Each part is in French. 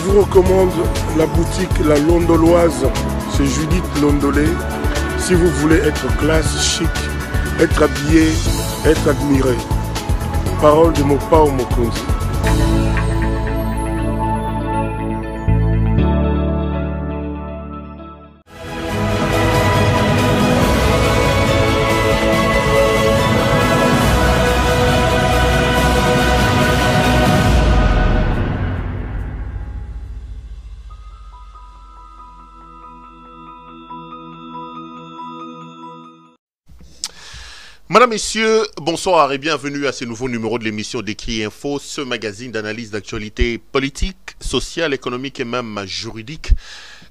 vous recommande la boutique La Londoloise chez Judith Londolé. Si vous voulez être classe, chic, être habillé, être admiré. Parole de Mopao Mokonzi. Madame, Messieurs, bonsoir et bienvenue à ce nouveau numéro de l'émission d'Écrit Info, ce magazine d'analyse d'actualité politique, sociale, économique et même juridique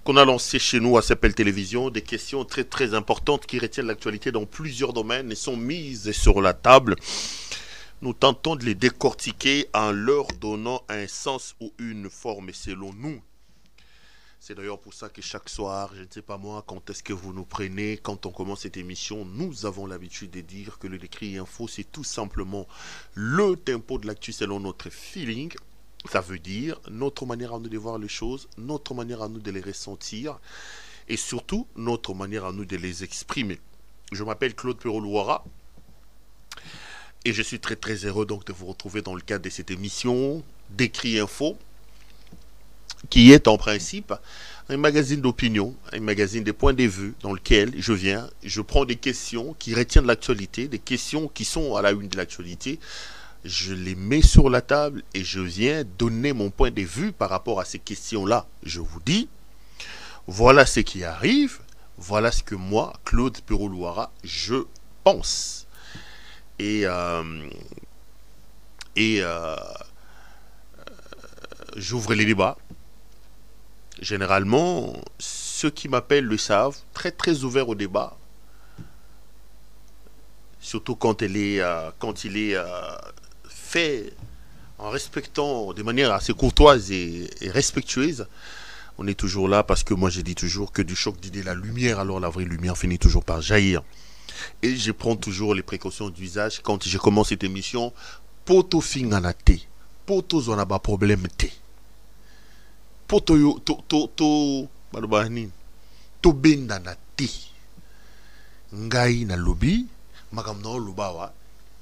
qu'on a lancé chez nous à Sepel Télévision. Des questions très importantes qui retiennent l'actualité dans plusieurs domaines et sont mises sur la table. Nous tentons de les décortiquer en leur donnant un sens ou une forme selon nous. C'est d'ailleurs pour ça que chaque soir, je ne sais pas moi, quand est-ce que vous nous prenez, quand on commence cette émission, nous avons l'habitude de dire que le Décrit Info, c'est tout simplement le tempo de l'actu selon notre feeling. Ça veut dire notre manière à nous de voir les choses, notre manière à nous de les ressentir et surtout notre manière à nous de les exprimer. Je m'appelle Claude Perrault-Louara et je suis très heureux donc de vous retrouver dans le cadre de cette émission Décrit Info, qui est en principe un magazine d'opinion, un magazine des points de vue dans lequel je prends des questions qui retiennent l'actualité, des questions qui sont à la une de l'actualité, je les mets sur la table et je viens donner mon point de vue par rapport à ces questions-là. Je vous dis, voilà ce qui arrive, voilà ce que moi, Claude Perrault-Louara, je pense. J'ouvre les débats. Généralement, ceux qui m'appellent le savent, très ouvert au débat. Surtout quand il est fait en respectant de manière assez courtoise et respectueuse. On est toujours là parce que moi je dis toujours que du choc d'idées la lumière, alors la vraie lumière finit toujours par jaillir. Et je prends toujours les précautions d'usage quand je commence cette émission. Poto finganate, poto zonaba problème te. Poto yo to balobani to benda na te ngai na lobi makamno lubawa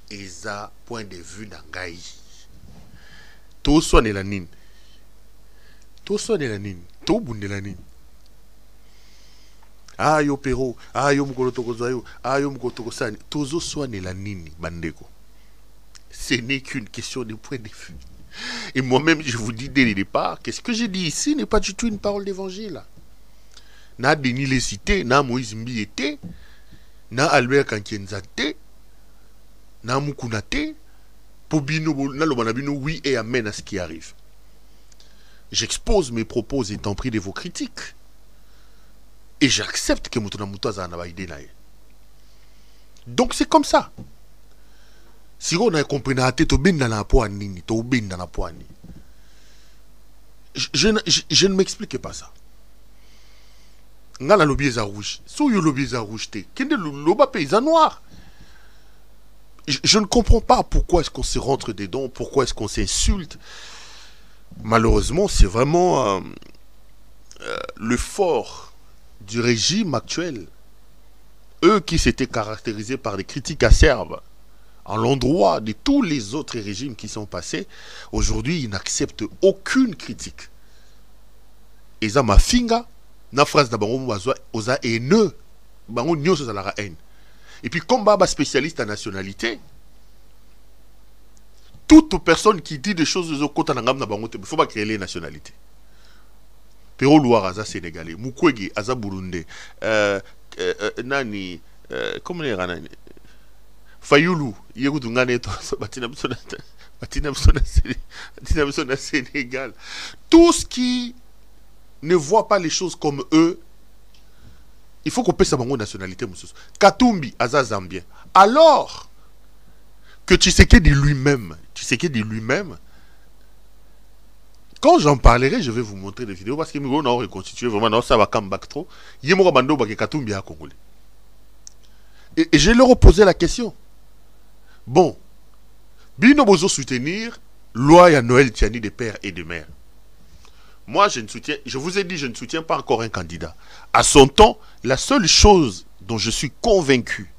eza point de vue na ngai to sonela nini to bundela nini ayo pero ayo mukolo tokozayo ayo mukolo tokosani tozo sonela nini bandeko. Ce n'est qu'une question de point de vue. Et moi-même, je vous dis dès le départ que ce que j'ai dit ici n'est pas du tout une parole d'évangile. Na Denis les cité, na Moïse Mbiete, na Albert Kankienzate, na Mukunate, Pobino, na Lobanabino, oui et amen à ce qui arrive. J'expose mes propos étant pris de vos critiques. Et j'accepte que Moutouna Moutaza n'a pas idée. Donc c'est comme ça. Si on a compris na tête ben dans la poigne to ben dans la poigne. Je ne m'explique pas ça. Ngala lobby za rouge. So yo lobby za rouge te. Kende loba paysan noir. Je ne comprends pas pourquoi est-ce qu'on se rentre dedans, pourquoi est-ce qu'on s'insulte. Malheureusement, c'est vraiment le fort du régime actuel. Eux qui s'étaient caractérisés par des critiques acerbes à l'endroit de tous les autres régimes qui sont passés, aujourd'hui, ils n'acceptent aucune critique. Et ça, ma finga, na phrase d'abord, osa haineux, bango nyonso ça la haine. Et puis, comme baba spécialiste en nationalité, toute personne qui dit des choses aux côtés de il ne faut pas créer les nationalités. Perrault-Louara, aza sénégalais, Mukwege, aza burundais, nani, comment les ranani? Fayoulou, Sénégal. Tous qui ne voient pas les choses comme eux, il faut qu'on paie sa nationalité. Katumbi, Aza Zambien. Alors que Tshisekedi lui-même, quand j'en parlerai, je vais vous montrer des vidéos parce que nous avons reconstitué vraiment, ça va come back trop. Yemoro Bando Bake Katumbi à Congolais. Et je leur ai posé la question. Bon, Bino Bozo soutenir loi à Noël Tiani des pères et des mères. Moi, je vous ai dit, je ne soutiens pas encore un candidat. À son temps, la seule chose dont je suis convaincu,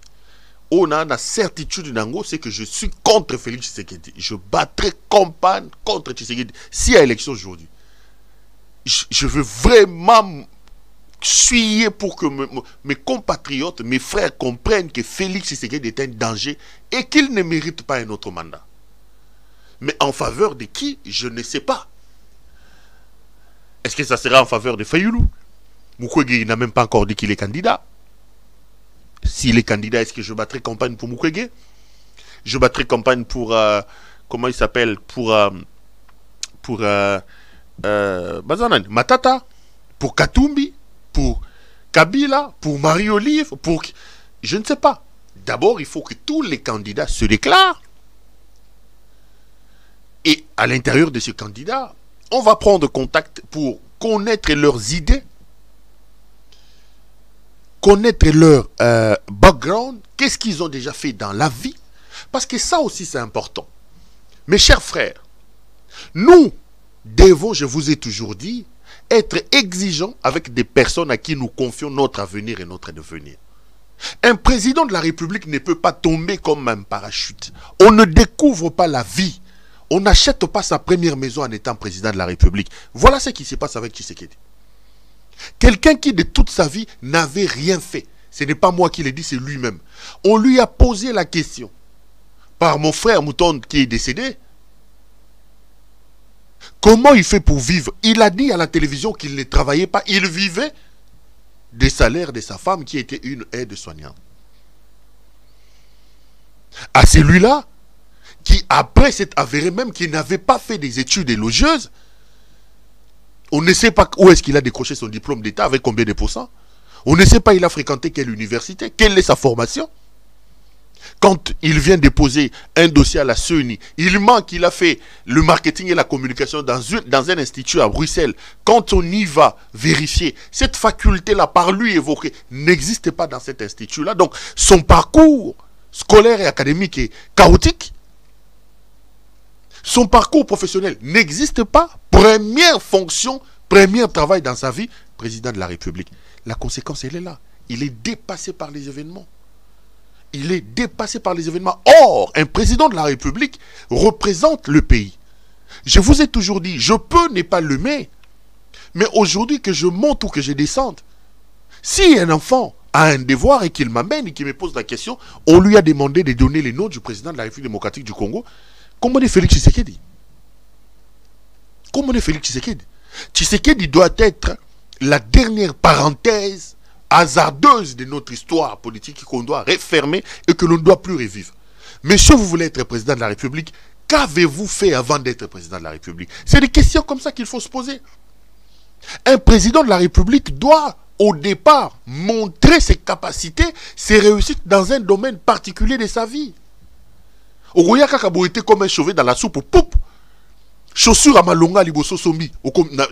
on a la certitude, c'est que je suis contre Félix Tshisekedi. Je battrai campagne contre Tshisekedi. S'il y a élection aujourd'hui, je veux vraiment suyer pour que mes compatriotes, mes frères comprennent que Félix Tshisekedi est un danger et qu'il ne mérite pas un autre mandat. Mais en faveur de qui, je ne sais pas. Est-ce que ça sera en faveur de Fayoulou? Mukwege n'a même pas encore dit qu'il est candidat. S'il est candidat, est-ce que je battrai campagne pour Mukwege? Je battrai campagne pour... comment il s'appelle? Pour Matata, pour Katumbi, pour Kabila, pour Marie-Olive, pour... Je ne sais pas. D'abord, il faut que tous les candidats se déclarent. Et à l'intérieur de ces candidats, on va prendre contact pour connaître leurs idées, connaître leur background, qu'est-ce qu'ils ont déjà fait dans la vie. Parce que ça aussi, c'est important. Mes chers frères, nous devons, je vous ai toujours dit, être exigeants avec des personnes à qui nous confions notre avenir et notre devenir. Un président de la République ne peut pas tomber comme un parachute. On ne découvre pas la vie. On n'achète pas sa première maison en étant président de la République. Voilà ce qui se passe avec Tshisekedi. Quelqu'un qui de toute sa vie n'avait rien fait. Ce n'est pas moi qui l'ai dit, c'est lui-même. On lui a posé la question par mon frère Mouton qui est décédé. Comment il fait pour vivre? Il a dit à la télévision qu'il ne travaillait pas. Il vivait des salaires de sa femme qui était une aide-soignante. À celui-là, qui après s'est avéré même qu'il n'avait pas fait des études élogieuses, on ne sait pas où est-ce qu'il a décroché son diplôme d'État, avec combien de pourcents. On ne sait pas il a fréquenté quelle université, quelle est sa formation. Quand il vient déposer un dossier à la CENI, il manque, il a fait le marketing et la communication dans un institut à Bruxelles. Quand on y va vérifier, cette faculté-là, par lui évoquée, n'existe pas dans cet institut-là. Donc, son parcours scolaire et académique est chaotique. Son parcours professionnel n'existe pas. Première fonction, premier travail dans sa vie, président de la République. La conséquence, elle est là. Il est dépassé par les événements. Il est dépassé par les événements. Or, un président de la République représente le pays. Je vous ai toujours dit, je peux ne pas l'aimer, mais aujourd'hui que je monte ou que je descende, si un enfant a un devoir et qu'il m'amène et qu'il me pose la question, on lui a demandé de donner les noms du président de la République démocratique du Congo. Comment est Félix Tshisekedi? Comment est Félix Tshisekedi? Tshisekedi doit être la dernière parenthèse hasardeuse de notre histoire politique qu'on doit refermer et que l'on ne doit plus revivre. Monsieur, vous voulez être président de la République, qu'avez-vous fait avant d'être président de la République? C'est des questions comme ça qu'il faut se poser. Un président de la République doit, au départ, montrer ses capacités, ses réussites dans un domaine particulier de sa vie. Ogoya Kakabo était comme un chauvet dans la soupe, poup! Chaussures à malonga liboso sombi,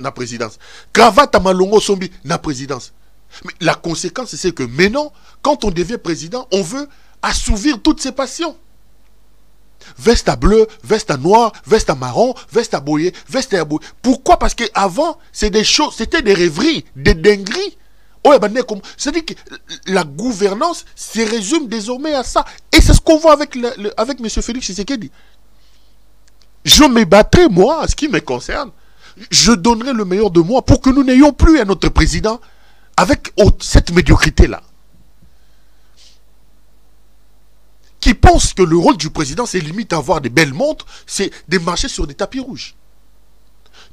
na présidence. Cravate à malongo sombi, na présidence. Mais la conséquence, c'est que maintenant, quand on devient président, on veut assouvir toutes ses passions. Veste à bleu, veste à noir, veste à marron, veste à boyer, veste à boyer. Pourquoi? Parce qu'avant, c'est des choses, c'était des rêveries, des dingueries. C'est-à-dire que la gouvernance se résume désormais à ça. Et c'est ce qu'on voit avec M. Félix Tshisekedi. Je me battrai, moi, en ce qui me concerne. Je donnerai le meilleur de moi pour que nous n'ayons plus un autre président avec cette médiocrité-là. Qui pense que le rôle du président, c'est limite à avoir des belles montres, c'est de marcher sur des tapis rouges.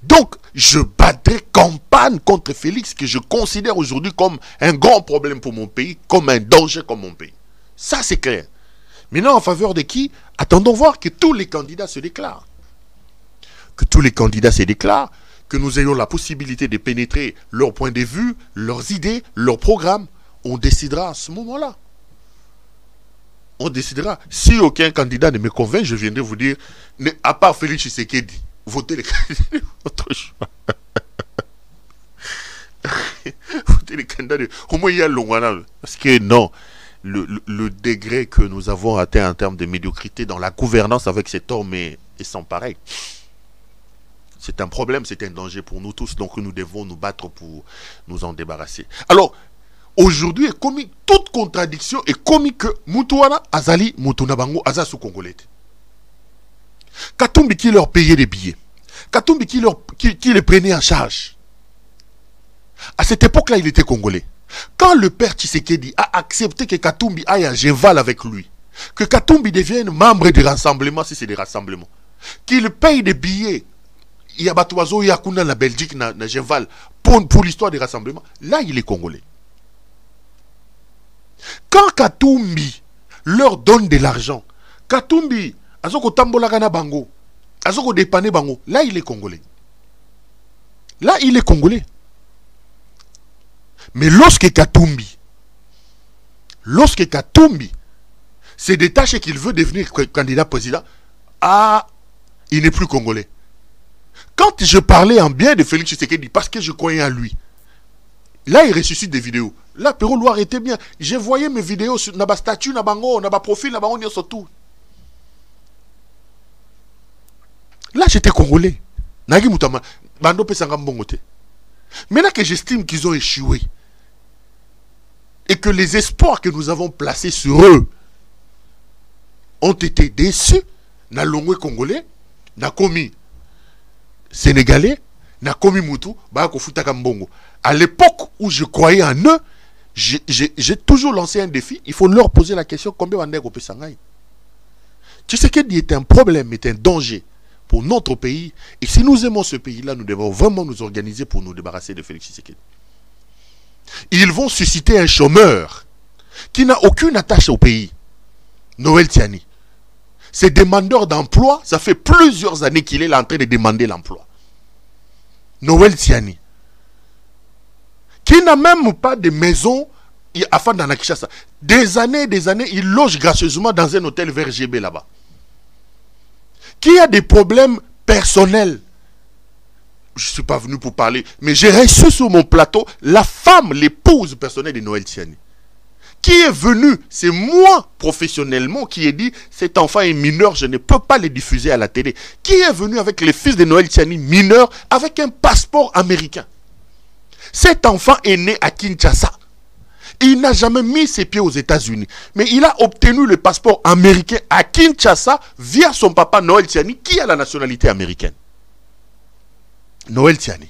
Donc, je battrai campagne contre Félix, que je considère aujourd'hui comme un grand problème pour mon pays, comme un danger pour mon pays. Ça, c'est clair. Maintenant, en faveur de qui? Attendons voir que tous les candidats se déclarent. Que tous les candidats se déclarent, que nous ayons la possibilité de pénétrer leur point de vue, leurs idées, leurs programmes. On décidera à ce moment-là. On décidera. Si aucun candidat ne me convainc, je viendrai vous dire, à part Félix Tshisekedi, votez les candidats de votre choix. Votez les candidats de... Au moins, il y a Longwana. Parce que non, le degré que nous avons atteint en termes de médiocrité dans la gouvernance avec cet homme est sans pareil. C'est un problème, c'est un danger pour nous tous, donc nous devons nous battre pour nous en débarrasser. Alors, aujourd'hui, est commis toute contradiction est commis que Moutouana Azali Moutunabango Azasu Congolais. Katumbi qui leur payait des billets. Katumbi qui les prenait en charge. À cette époque-là, il était congolais. Quand le père Tshisekedi a accepté que Katumbi aille à Genval avec lui, que Katumbi devienne membre des rassemblements, si c'est des rassemblements, qu'il paye des billets, il y a Batouazo, il y a Kunda, la Belgique, na Genval, pour l'histoire des rassemblements, là il est congolais. Quand Katumbi leur donne de l'argent, Katumbi, Azoko Tambolagana Bango, Azoko Depane Bango, là il est congolais. Là il est congolais. Mais lorsque Katumbi se détache et qu'il veut devenir candidat président, ah, il n'est plus congolais. Quand je parlais en bien de Félix Tshisekedi, parce que je croyais en lui, là il ressuscite des vidéos. Là, Perrault Loire était bien. Je voyais mes vidéos sur ma statut, na bango, na profil, na bango, surtout. Là, j'étais congolais. Nagi Moutama, Bando Pesanga Mbongote. Maintenant que j'estime qu'ils ont échoué, et que les espoirs que nous avons placés sur eux ont été déçus, na longwe congolais, na komi sénégalais, na komi Moutou, Bako Futaka Mbongo. À l'époque où je croyais en eux, j'ai toujours lancé un défi. Il faut leur poser la question combien on est au Pessangaï. Tshisekedi est un problème, est un danger pour notre pays. Et si nous aimons ce pays-là, nous devons vraiment nous organiser pour nous débarrasser de Félix Tshisekedi. Ils vont susciter un chômeur qui n'a aucune attache au pays. Noël Tiani. Ces demandeurs d'emploi, ça fait plusieurs années qu'il est là en train de demander l'emploi. Noël Tiani. Qui n'a même pas de maison afin d'en acquérir ça. Des années, il loge gracieusement dans un hôtel vers GB là-bas. Qui a des problèmes personnels. Je ne suis pas venu pour parler, mais j'ai reçu sur mon plateau la femme, l'épouse personnelle de Noël Tiani. Qui est venu, c'est moi professionnellement qui ai dit, cet enfant est mineur, je ne peux pas le diffuser à la télé. Qui est venu avec les fils de Noël Tiani mineur avec un passeport américain. Cet enfant est né à Kinshasa. Il n'a jamais mis ses pieds aux États-Unis. Mais il a obtenu le passeport américain à Kinshasa via son papa Noël Tiani, qui a la nationalité américaine. Noël Tiani.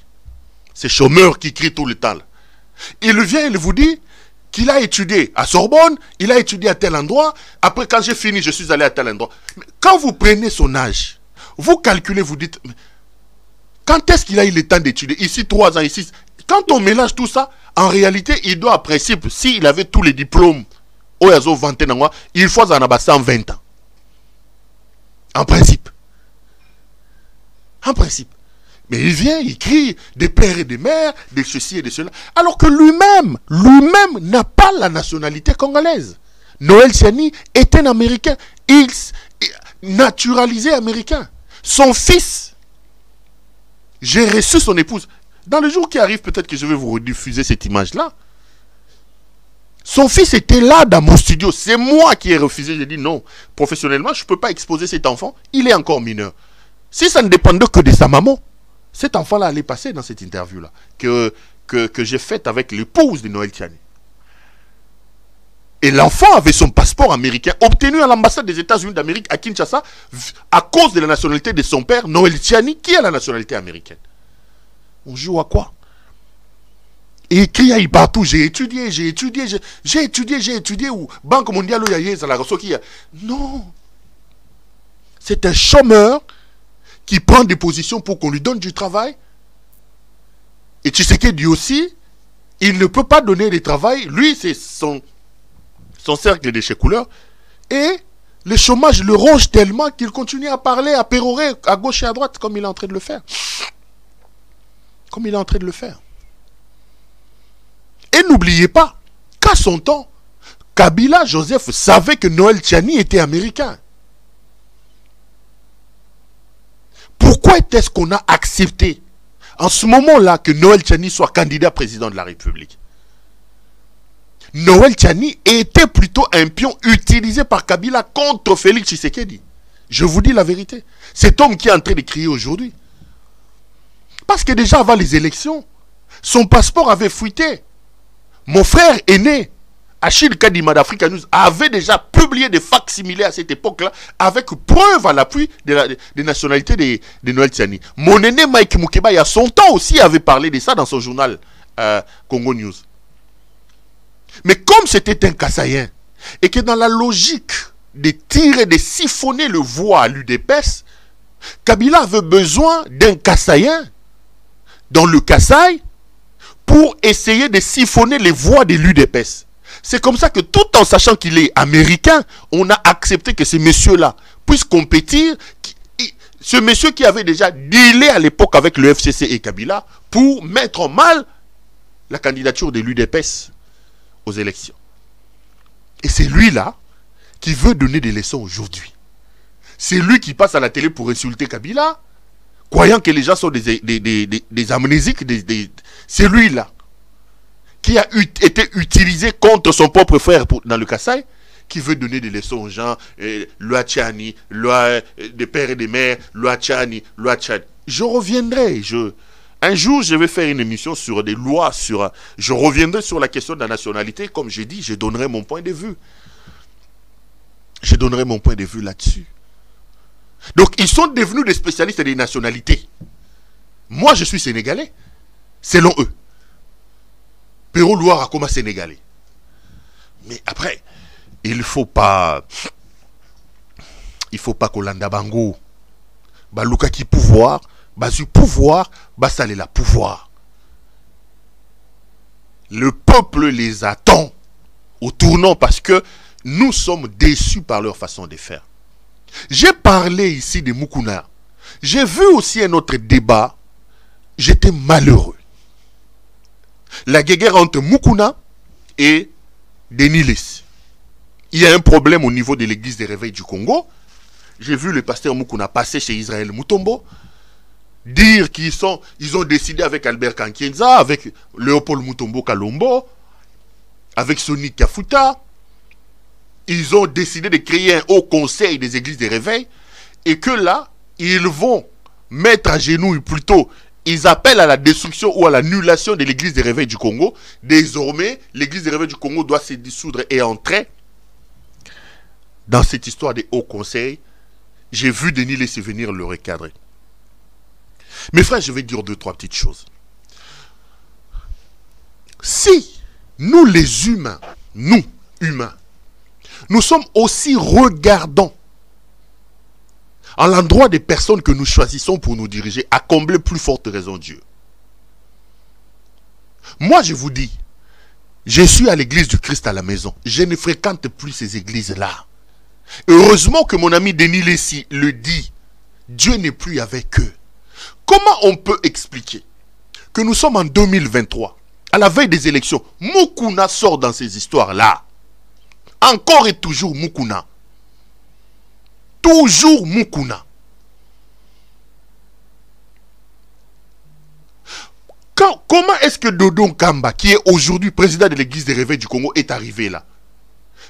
C'est chômeur qui crie tout le temps. Là. Il vient, il vous dit qu'il a étudié à Sorbonne, il a étudié à tel endroit. Après, quand j'ai fini, je suis allé à tel endroit. Mais quand vous prenez son âge, vous calculez, vous dites, quand est-ce qu'il a eu le temps d'étudier? Ici, 3 ans, ici. Quand on mélange tout ça, en réalité, il doit, en principe, s'il avait tous les diplômes, il faut en avoir 120 ans. En principe. En principe. Mais il vient, il crie des pères et des mères, de ceci et de cela. Alors que lui-même n'a pas la nationalité congolaise. Noël Tiani est un Américain. Il naturalisé américain. Son fils, j'ai reçu son épouse. Dans le jour qui arrive, peut-être que je vais vous rediffuser cette image-là. Son fils était là dans mon studio. C'est moi qui ai refusé. J'ai dit non. Professionnellement, je ne peux pas exposer cet enfant. Il est encore mineur. Si ça ne dépendait que de sa maman, cet enfant-là allait passer dans cette interview-là que j'ai faite avec l'épouse de Noël Tiani. Et l'enfant avait son passeport américain obtenu à l'ambassade des États-Unis d'Amérique à Kinshasa à cause de la nationalité de son père, Noël Tiani, qui a la nationalité américaine. On joue à quoi? Et il crie partout, j'ai étudié, ou Banque mondiale, non. C'est un chômeur qui prend des positions pour qu'on lui donne du travail. Et Tshisekedi aussi, il ne peut pas donner du travail. Lui, c'est son cercle de chez couleurs. Et le chômage le ronge tellement qu'il continue à parler, à pérorer à gauche et à droite, comme il est en train de le faire. Comme il est en train de le faire. Et n'oubliez pas qu'à son temps, Kabila Joseph savait que Noël Tiani était américain. Pourquoi est-ce qu'on a accepté en ce moment-là que Noël Tiani soit candidat président de la République? Noël Tiani était plutôt un pion utilisé par Kabila contre Félix Tshisekedi. Je vous dis la vérité. Cet homme qui est en train de crier aujourd'hui, Parce que déjà avant les élections, son passeport avait fuité. Mon frère aîné, Achille Kadima d'Africa News, avait déjà publié des facsimilés à cette époque-là, avec preuve à l'appui des nationalités de Noël Tiani. Mon aîné Mike Moukeba, il y a son temps aussi, avait parlé de ça dans son journal Congo News. Mais comme c'était un Kassaïen, et que dans la logique de tirer, de siphonner le voix à l'UDPS, Kabila avait besoin d'un Kassaïen dans le Kasaï pour essayer de siphonner les voix de l'UDPS. C'est comme ça que tout en sachant qu'il est américain, on a accepté que ce monsieur-là puisse compétir. Ce monsieur qui avait déjà dealé à l'époque avec le FCC et Kabila pour mettre en mal la candidature de l'UDPS aux élections. Et c'est lui-là qui veut donner des leçons aujourd'hui. C'est lui qui passe à la télé pour insulter Kabila, croyant que les gens sont des amnésiques. C'est lui-là qui a été utilisé contre son propre frère dans le Kasaï, qui veut donner des leçons aux gens, loi Tchani, loi des pères et des mères, loi Tchani, loi Tchani. Je reviendrai, un jour je vais faire une émission sur des lois, je reviendrai sur la question de la nationalité, comme j'ai dit, je donnerai mon point de vue. Je donnerai mon point de vue là-dessus. Donc ils sont devenus des spécialistes des nationalités. Moi je suis sénégalais, selon eux. Péro Loire a comme sénégalais. Mais après, il faut pas Kolanda Bango. Baluka qui pouvoir, basu pouvoir, basalé la pouvoir. Le peuple les attend au tournant parce que nous sommes déçus par leur façon de faire. J'ai parlé ici de Mukuna. J'ai vu aussi un autre débat. J'étais malheureux. La guerre entre Mukuna et Denilis. Il y a un problème au niveau de l'église des réveils du Congo. J'ai vu le pasteur Mukuna passer chez Israël Mutombo, dire qu'ils ont décidé avec Albert Kankienza, avec Léopold Mutombo Kalombo, avec Sonny Kafuta, ils ont décidé de créer un haut conseil des églises des réveils, et que là, ils vont mettre à genoux plutôt. Ils appellent à la destruction ou à l'annulation de l'église des réveils du Congo. Désormais, l'église des réveils du Congo doit se dissoudre et entrer dans cette histoire des hauts conseils. J'ai vu Denis laisser venir le recadrer. Mes frères, je vais dire deux, trois petites choses. Si nous les humains, nous sommes aussi regardants à l'endroit des personnes que nous choisissons pour nous diriger, à combler plus forte raison Dieu. Moi, je vous dis, je suis à l'église du Christ à la maison. Je ne fréquente plus ces églises-là. Heureusement que mon ami Denis Lessi le dit, Dieu n'est plus avec eux. Comment on peut expliquer que nous sommes en 2023, à la veille des élections, Mukuna sort dans ces histoires-là? Encore et toujours Mukuna. Toujours Mukuna. Comment est-ce que Dodo Nkamba, qui est aujourd'hui président de l'église des réveils du Congo, est arrivé là?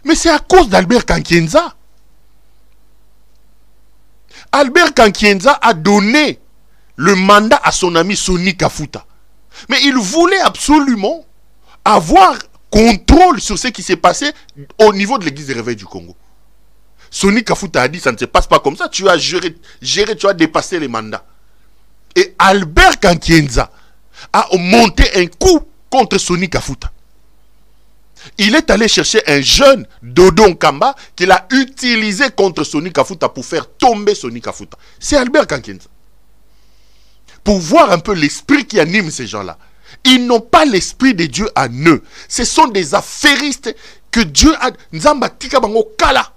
Mais c'est à cause d'Albert Kankienza. Albert Kankienza a donné le mandat à son ami Sonny Kafuta. Mais il voulait absolument avoir contrôle sur ce qui s'est passé au niveau de l'église des réveils du Congo. Sonny Kafuta a dit, ça ne se passe pas comme ça, tu as géré, tu as dépassé les mandats. Et Albert Kankienza a monté un coup contre Sonny Kafuta. Il est allé chercher un jeune, Dodo Nkamba, qu'il a utilisé contre Sonny Kafuta pour faire tomber Sonny Kafuta. C'est Albert Kankienza. Pour voir un peu l'esprit qui anime ces gens-là. Ils n'ont pas l'esprit de Dieu en eux. Ce sont des affairistes que Dieu a... Nzamba tika bango kala.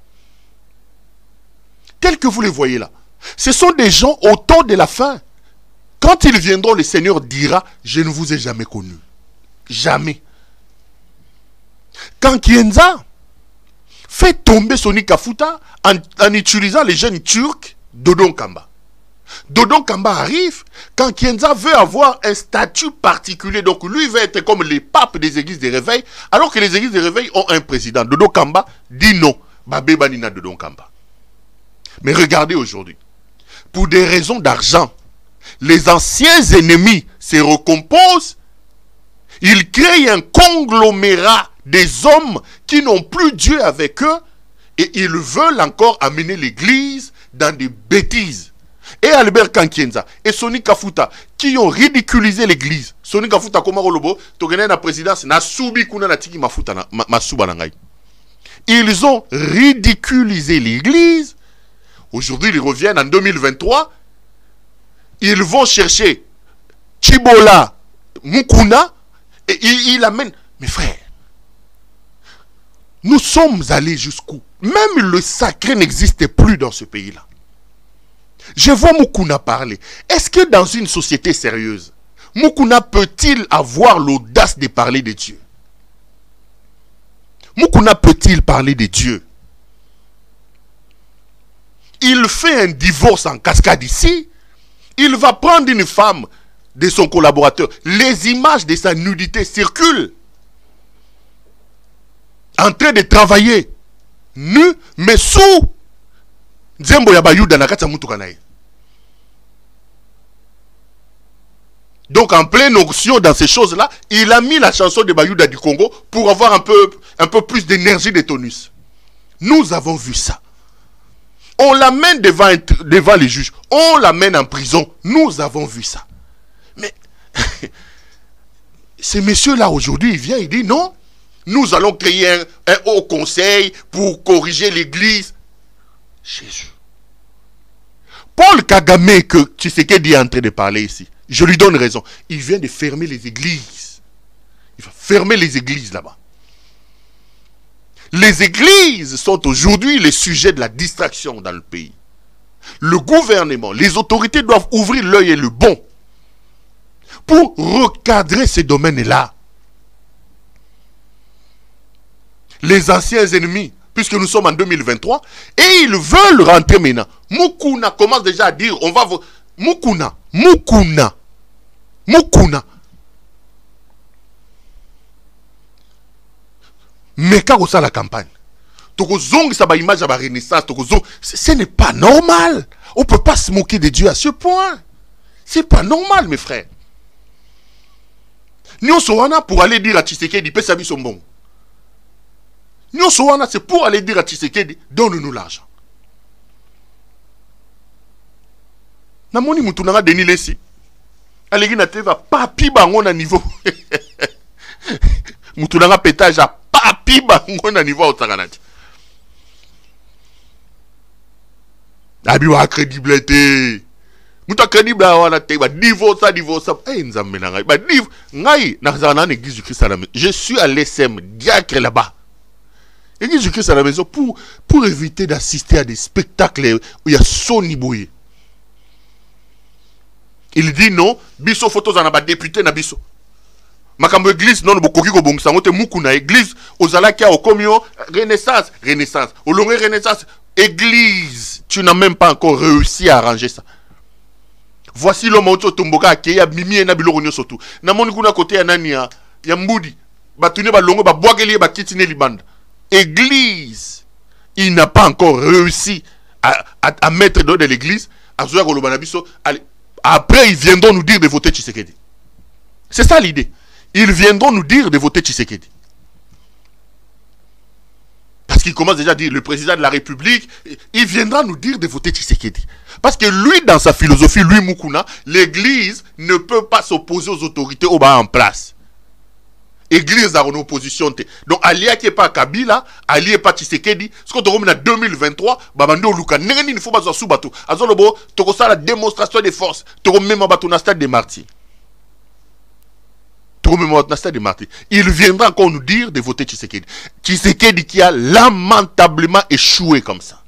Tels que vous les voyez là. Ce sont des gens au temps de la fin. Quand ils viendront, le Seigneur dira, je ne vous ai jamais connu. Jamais. Quand Kienza fait tomber Sonny Kafuta en utilisant les jeunes turcs, Dodo Nkamba. Dodo Nkamba arrive quand Kienza veut avoir un statut particulier. Donc lui veut être comme les papes des églises de réveil, alors que les églises de réveil ont un président. Dodo Nkamba dit non. Babé Banina Dodo Nkamba. Mais regardez aujourd'hui, pour des raisons d'argent, les anciens ennemis se recomposent, ils créent un conglomérat des hommes qui n'ont plus Dieu avec eux et ils veulent encore amener l'église dans des bêtises. Et Albert Kankienza et Sonny Kafuta qui ont ridiculisé l'église. Sonny Kafuta comme Rolobo, Togene na présidence na subi kuna na tiki mafuta na masuba na ngai. Ils ont ridiculisé l'église. Aujourd'hui, ils reviennent en 2023. Ils vont chercher Chibola Mukuna et ils amènent. Mes frères, nous sommes allés jusqu'où? Même le sacré n'existe plus dans ce pays-là. Je vois Mukuna parler. Est-ce que dans une société sérieuse, Mukuna peut-il avoir l'audace de parler de Dieu? Mukuna peut-il parler de Dieu? Il fait un divorce en cascade ici. Il va prendre une femme de son collaborateur. Les images de sa nudité circulent. En train de travailler. Nu, mais sous. Nzembo ya bayuda na kati ya mutuka na ye. Donc en pleine onction dans ces choses-là, il a mis la chanson de Bayuda du Congo pour avoir un peu plus d'énergie de tonus. Nous avons vu ça. On l'amène devant les juges. On l'amène en prison. Nous avons vu ça. Mais ce monsieur-là aujourd'hui, il vient, il dit non. Nous allons créer un haut conseil pour corriger l'église. Jésus. Paul Kagame que Tshisekedi est en train de parler ici. Je lui donne raison. Il vient de fermer les églises. Il va fermer les églises là-bas. Les églises sont aujourd'hui les sujets de la distraction dans le pays. Le gouvernement, les autorités doivent ouvrir l'œil et le bon pour recadrer ces domaines-là. Les anciens ennemis, puisque nous sommes en 2023, et ils veulent rentrer maintenant. Mukuna commence déjà à dire, on va... Mukuna. Mais quand on sait la campagne, ce n'est pas normal. On ne peut pas se moquer de Dieu à ce point. C'est pas normal, mes frères. Nous sommes pour aller dire à Tshisekedi, paie sa vie son bon. Nous sommes c'est pour aller dire à Tshisekedi, donne-nous l'argent. Namoni mutunanga Denis Lessi. Alegi na teva papi bango na niveau. Mutunanga pétage à papi bango na niveau otakanati. Abi wa crédibilité. Muta crédible wana teva divorce ça. Eh nzambe na ngai. Ba div ngai na zana na église du Christ à la maison. Je suis à l'SM diacre là-bas. Église du Christ à la maison pour éviter d'assister à des spectacles où il y a Sony Boye. Il dit non, biso photos en a député na biso. Makambo église non bokoki ko bongisa ngote mukuna église ozalaki au komio renaissance. Au long renaissance église, tu n'as même pas encore réussi à arranger ça. Voici l'homme auto tomboka ke ya mimi na biloko nyo sotu. Na moni kuna côté ya nani ya mbudi. Batune ba longo ba boakeli ba kitine libanda. Église, il n'a pas encore réussi à mettre dans de l'église. Après, ils viendront nous dire de voter Tshisekedi. C'est ça l'idée. Ils viendront nous dire de voter Tshisekedi. Parce qu'il commence déjà à dire le président de la République, il viendra nous dire de voter Tshisekedi. Parce que lui, dans sa philosophie, lui, Mukuna, l'église ne peut pas s'opposer aux autorités au bas en place. Église a une opposition. Donc, Alia qui est pas Kabila, Alia est pas Tshisekedi. Ce qu'on trouve en 2023, Babando Luka, Nengani ne faut pas sous bateau. Azolobo, toko ça la démonstration de force. Toko même bateau na stade des martyrs. Toko même na stade des martyrs. Il viendra encore nous dire de voter Tshisekedi. Tshisekedi qui a lamentablement échoué comme ça.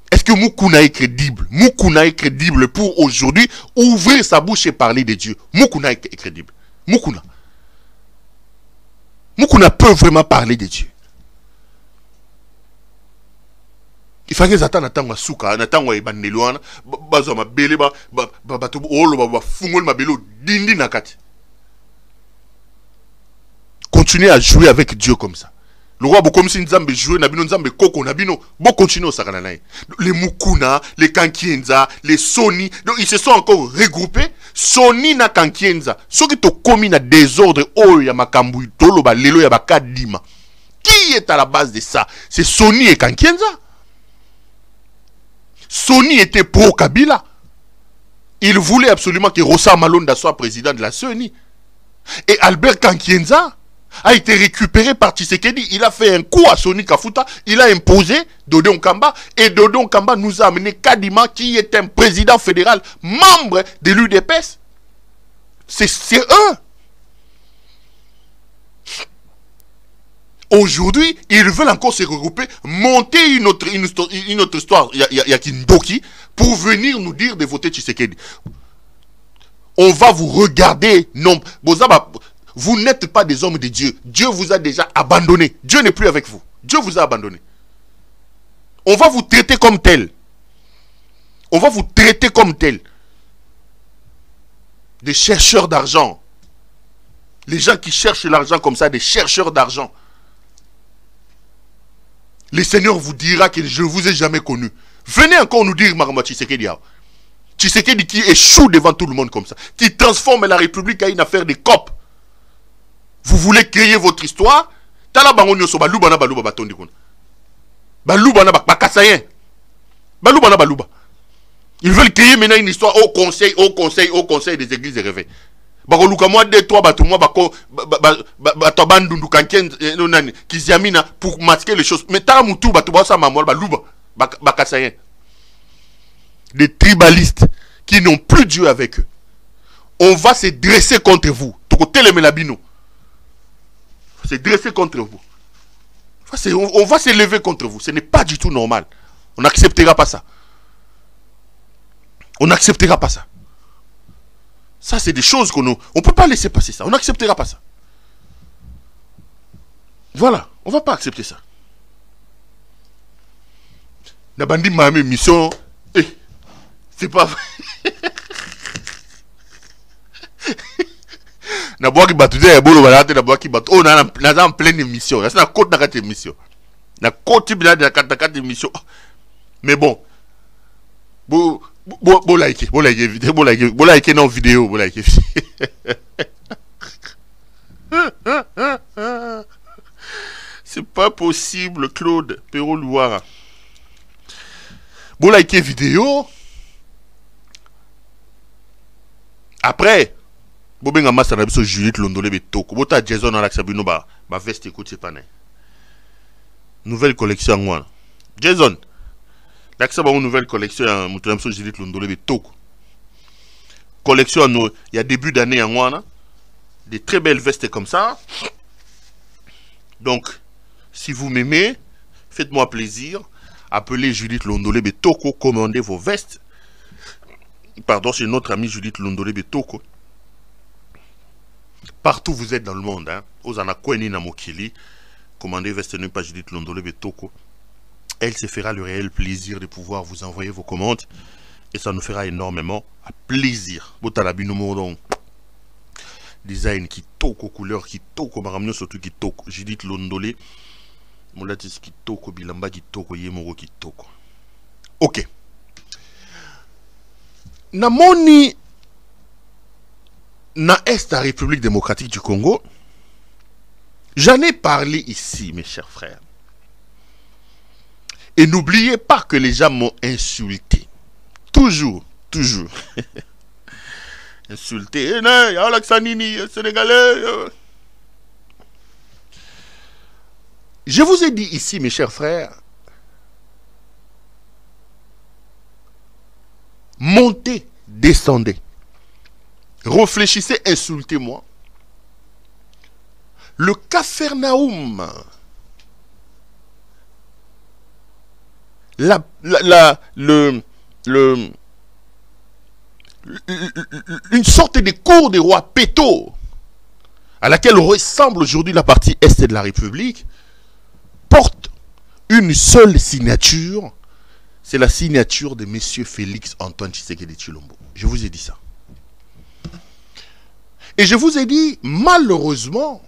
Est-ce que Mukuna est crédible? Mukuna est crédible pour aujourd'hui ouvrir sa bouche et parler de Dieu. Mukuna est crédible. Mukuna peut vraiment parler de Dieu. Il faut que les attendent à souka, n'attendent pas baneloana, bazama bele ba bato olo ba fungol ma belo dindi nakati. Continuez à jouer avec Dieu comme ça. Le roi comme si Nzambe jouait Nabino Nzambe Koko Nabino. Bon continue au Sakananaï. Les Mukuna, les Kankienza, les Sony. Donc ils se sont encore regroupés. Sony na Kankienza. Ceux qui te commis na désordre. Oh ya makambu tolo ba lelo ya bakadima. Qui est à la base de ça? C'est Sony et Kankienza. Sony était pro Kabila. Il voulait absolument que Rosa Malonda soit président de la CENI. Et Albert Kankienza a été récupéré par Tshisekedi. Il a fait un coup à Sony Kafuta. Il a imposé Dodon Kamba. Et Dodon Kamba nous a amené Kadima, qui est un président fédéral, membre de l'UDPS. C'est eux. Aujourd'hui, ils veulent encore se regrouper, monter une autre histoire, il y a Kindoki, pour venir nous dire de voter Tshisekedi. On va vous regarder. Non, vous n'êtes pas des hommes de Dieu. Dieu vous a déjà abandonné. Dieu n'est plus avec vous. Dieu vous a abandonné. On va vous traiter comme tel. On va vous traiter comme tel. Des chercheurs d'argent. Les gens qui cherchent l'argent comme ça, des chercheurs d'argent. Le Seigneur vous dira que je ne vous ai jamais connu. Venez encore nous dire, Marama Tshisekedi. Tshisekedi qui échoue devant tout le monde comme ça. Qui transforme la République en une affaire de copes. Vous voulez créer votre histoire. Ils veulent créer maintenant une histoire au conseil des églises de réveil. Pour masquer les choses. Mais des tribalistes qui n'ont plus Dieu avec eux. On va se dresser contre vous. Se dresser contre vous. On va se lever contre vous. Ce n'est pas du tout normal. On n'acceptera pas ça. On n'acceptera pas ça. Ça, c'est des choses qu'on ne peut pas laisser passer ça. On n'acceptera pas ça. Voilà. On ne va pas accepter ça. Nabandi Mahame mission. C'est pas vrai. Naboaki batude ya bolo balate naboaki batu. Oh na en pleine émission. Là c'est na côte na kati émission. Na côte bila de kati émission. Mais bon. Bo like vidéo, bo like non vidéo, bo like. C'est pas possible, Claude Perrault Louara. Bo like vidéo. Après Bobenga Massa na biso Juliette Londolé betoko. Bota Jason na Sabino ba veste écoute c'est pas né. Nouvelle collection moi. Jason. L'accès à une nouvelle collection à Moutolamso Juliette Londolé betoko. Collection il y a début d'année en moi des très belles vestes comme ça. Donc si vous m'aimez, faites-moi plaisir, appelez Juliette Londolé betoko, commandez vos vestes. Pardon, c'est notre ami Judith Londolé Betoko. Partout où vous êtes dans le monde, hein, Ozana Kweni na Mokili, commandez veste pas Judith Londolé Betoko. Elle se fera le réel plaisir de pouvoir vous envoyer vos commandes et ça nous fera énormément plaisir. Botalabino design qui toko, couleur qui toko, maramno surtout qui toko. Judith Londolé, Moulatis qui toko, Bilamba qui toko, Yemoro qui toko. Ok. Namoni na Est la République démocratique du Congo, j'en ai parlé ici, mes chers frères. Et n'oubliez pas que les gens m'ont insulté. Toujours. Insulté. Sénégalais. Je vous ai dit ici, mes chers frères, montez, descendez. Réfléchissez, insultez-moi. Le Capharnaüm, une sorte de cour des rois Péto, à laquelle ressemble aujourd'hui la partie est de la République, porte une seule signature. C'est la signature de M. Félix Antoine Tshisekedi Tshilombo. Je vous ai dit ça. Et je vous ai dit, malheureusement,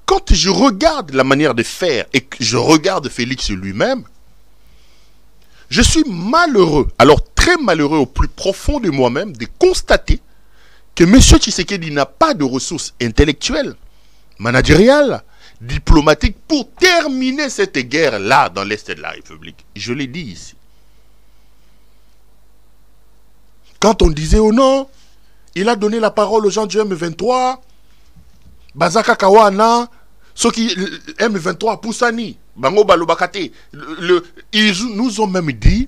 quand je regarde la manière de faire et que je regarde Félix lui-même, je suis malheureux, alors très malheureux au plus profond de moi-même, de constater que M. Tshisekedi n'a pas de ressources intellectuelles, managériales, diplomatiques pour terminer cette guerre-là dans l'Est de la République. Je l'ai dit ici. Quand on disait oh non, il a donné la parole aux gens du M23, Bazaka Kawana, ceux qui M23 Poussani, Bango Balobakate, ils nous ont même dit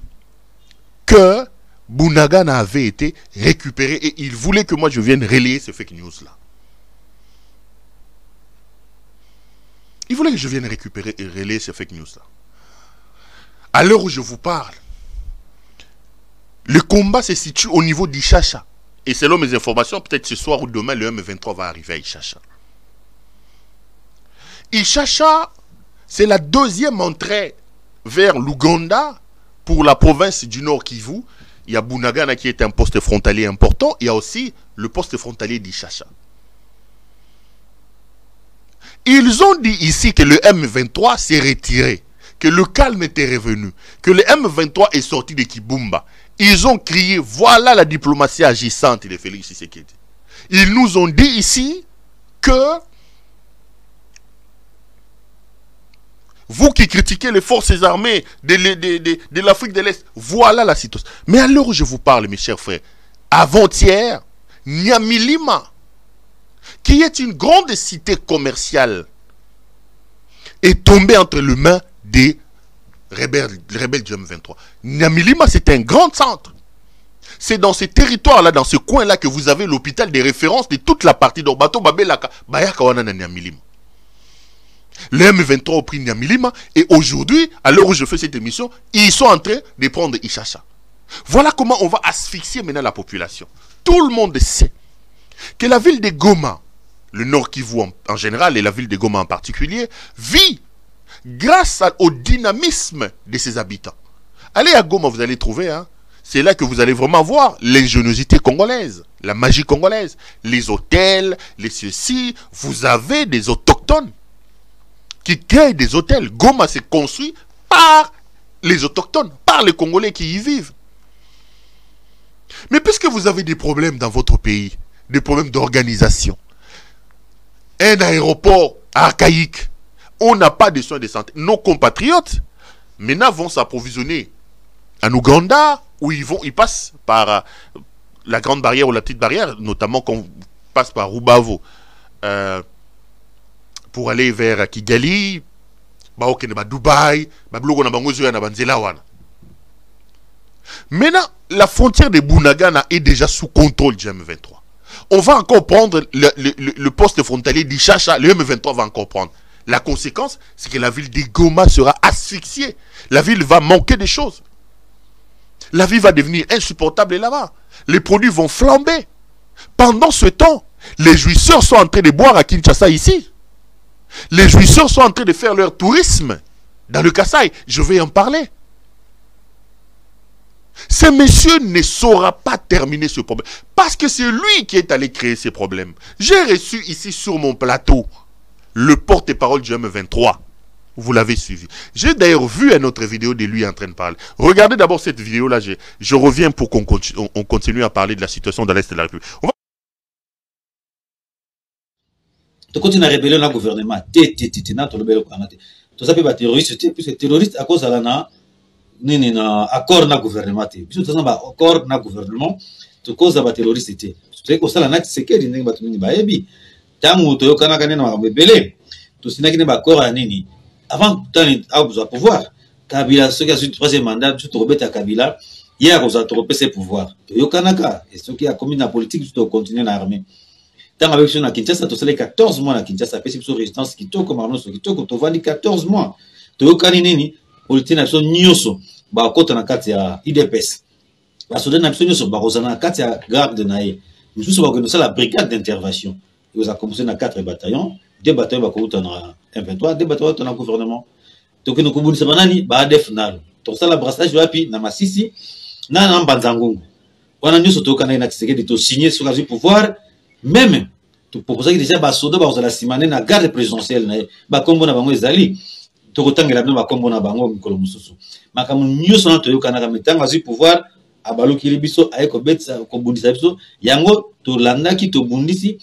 que Bunagana avait été récupéré et ils voulaient que moi je vienne relayer ces fake news là. Ils voulaient que je vienne récupérer et relayer ces fake news là. À l'heure où je vous parle, le combat se situe au niveau d'Ichacha. Et selon mes informations, peut-être ce soir ou demain, le M23 va arriver à Ichacha. Ichacha, c'est la deuxième entrée vers l'Ouganda pour la province du Nord Kivu. Il y a Bunagana qui est un poste frontalier important. Il y a aussi le poste frontalier d'Ichacha. Ils ont dit ici que le M23 s'est retiré, que le calme était revenu, que le M23 est sorti de Kibumba. Ils ont crié, voilà la diplomatie agissante de Félix Tshisekedi. Ils nous ont dit ici que vous qui critiquez les forces armées de l'Afrique de l'Est, voilà la situation. Mais à l'heure où je vous parle, mes chers frères, avant-hier, Nyamilima, qui est une grande cité commerciale, est tombée entre les mains des rebelles du M23. Nyamilima, c'est un grand centre. C'est dans ces territoires-là, dans ce coin-là, que vous avez l'hôpital des références de toute la partie d'Orbato, Babelaka, Bayakawana, Nyamilima. Le M23 a pris Nyamilima et aujourd'hui, à l'heure où je fais cette émission, ils sont en train de prendre Ichacha. Voilà comment on va asphyxier maintenant la population. Tout le monde sait que la ville de Goma, le Nord Kivu en général et la ville de Goma en particulier, vit grâce au dynamisme de ses habitants. Allez à Goma, vous allez trouver, hein, c'est là que vous allez vraiment voir l'ingéniosité congolaise, la magie congolaise, les hôtels, les ceci. Vous avez des autochtones qui créent des hôtels. Goma s'est construit par les autochtones, par les Congolais qui y vivent. Mais puisque vous avez des problèmes dans votre pays, des problèmes d'organisation, un aéroport archaïque, on n'a pas de soins de santé. Nos compatriotes, maintenant, vont s'approvisionner en Ouganda, où ils passent par la grande barrière ou la petite barrière, notamment quand on passe par Rubavo, pour aller vers Kigali, Dubaï, maintenant, la frontière de Bunagana est déjà sous contrôle du M23. On va encore prendre le poste frontalier d'Ichacha, le M23 va encore prendre. La conséquence, c'est que la ville de Goma sera asphyxiée. La ville va manquer des choses. La vie va devenir insupportable là-bas. Les produits vont flamber. Pendant ce temps, les jouisseurs sont en train de boire à Kinshasa ici. Les jouisseurs sont en train de faire leur tourisme dans le Kasaï. Je vais en parler. Ce monsieur ne saura pas terminer ce problème. Parce que c'est lui qui est allé créer ces problèmes. J'ai reçu ici sur mon plateau le porte-parole du M23. Vous l'avez suivi. J'ai d'ailleurs vu une autre vidéo de lui en train de parler. Regardez d'abord cette vidéo-là. Je reviens pour qu'on continue à parler de la situation dans l'Est de la République. Tu continues à rébeller le gouvernement. Tu sais terroriste, puisque terroriste à cause de l'accord na gouvernement. Puisque tu as accord na gouvernement, tu cause de terroriste. Tu sais que ça la c'est que les gens qui baebi. Tangu to yokana kanena makabebele. Tu sais que accord à nini. Avant tu besoin de pouvoir. Kabila ceux qui a eu le troisième mandat, tu te rebelles à Kabila. Hier vous a trompé ses pouvoirs. Tu yokana ka et ceux qui a commis la politique, tu dois continuer à l'armée. Tant avec ceux à Kinshasa, tu sais 14 mois à Kinshasa, parce que sur résistance qui toque comme Arnaud qui toque, tu vas 14 mois. Tu yokani nini politique nation nyoso. Ba kota na kati ya IDPS. Ba soda na nyoso ba kozana na kati ya garde nae. Nous sommes organisés la brigade d'intervention. Vous a commencé dans 4 bataillons, 2 bataillons ba kota na M23, 2 bataillons dans le gouvernement. Donc nous kubulisa banani ba ADF nalo. To sala brassage wapi na Masisi na Mbanzangungu. Wana nyoso to kana na Tshisekedi to signer sur la pouvoir même tu proposes que déjà ba soda ba la simane na garde présidentielle na ba kombo na bango ezali to kotangela bien ba kombo na bango mikolo mususu makamu nyoso na to yokana ka metanga zu pouvoir abalokili biso ayeko betsa ko bundisa biso yango to landaki to bundisi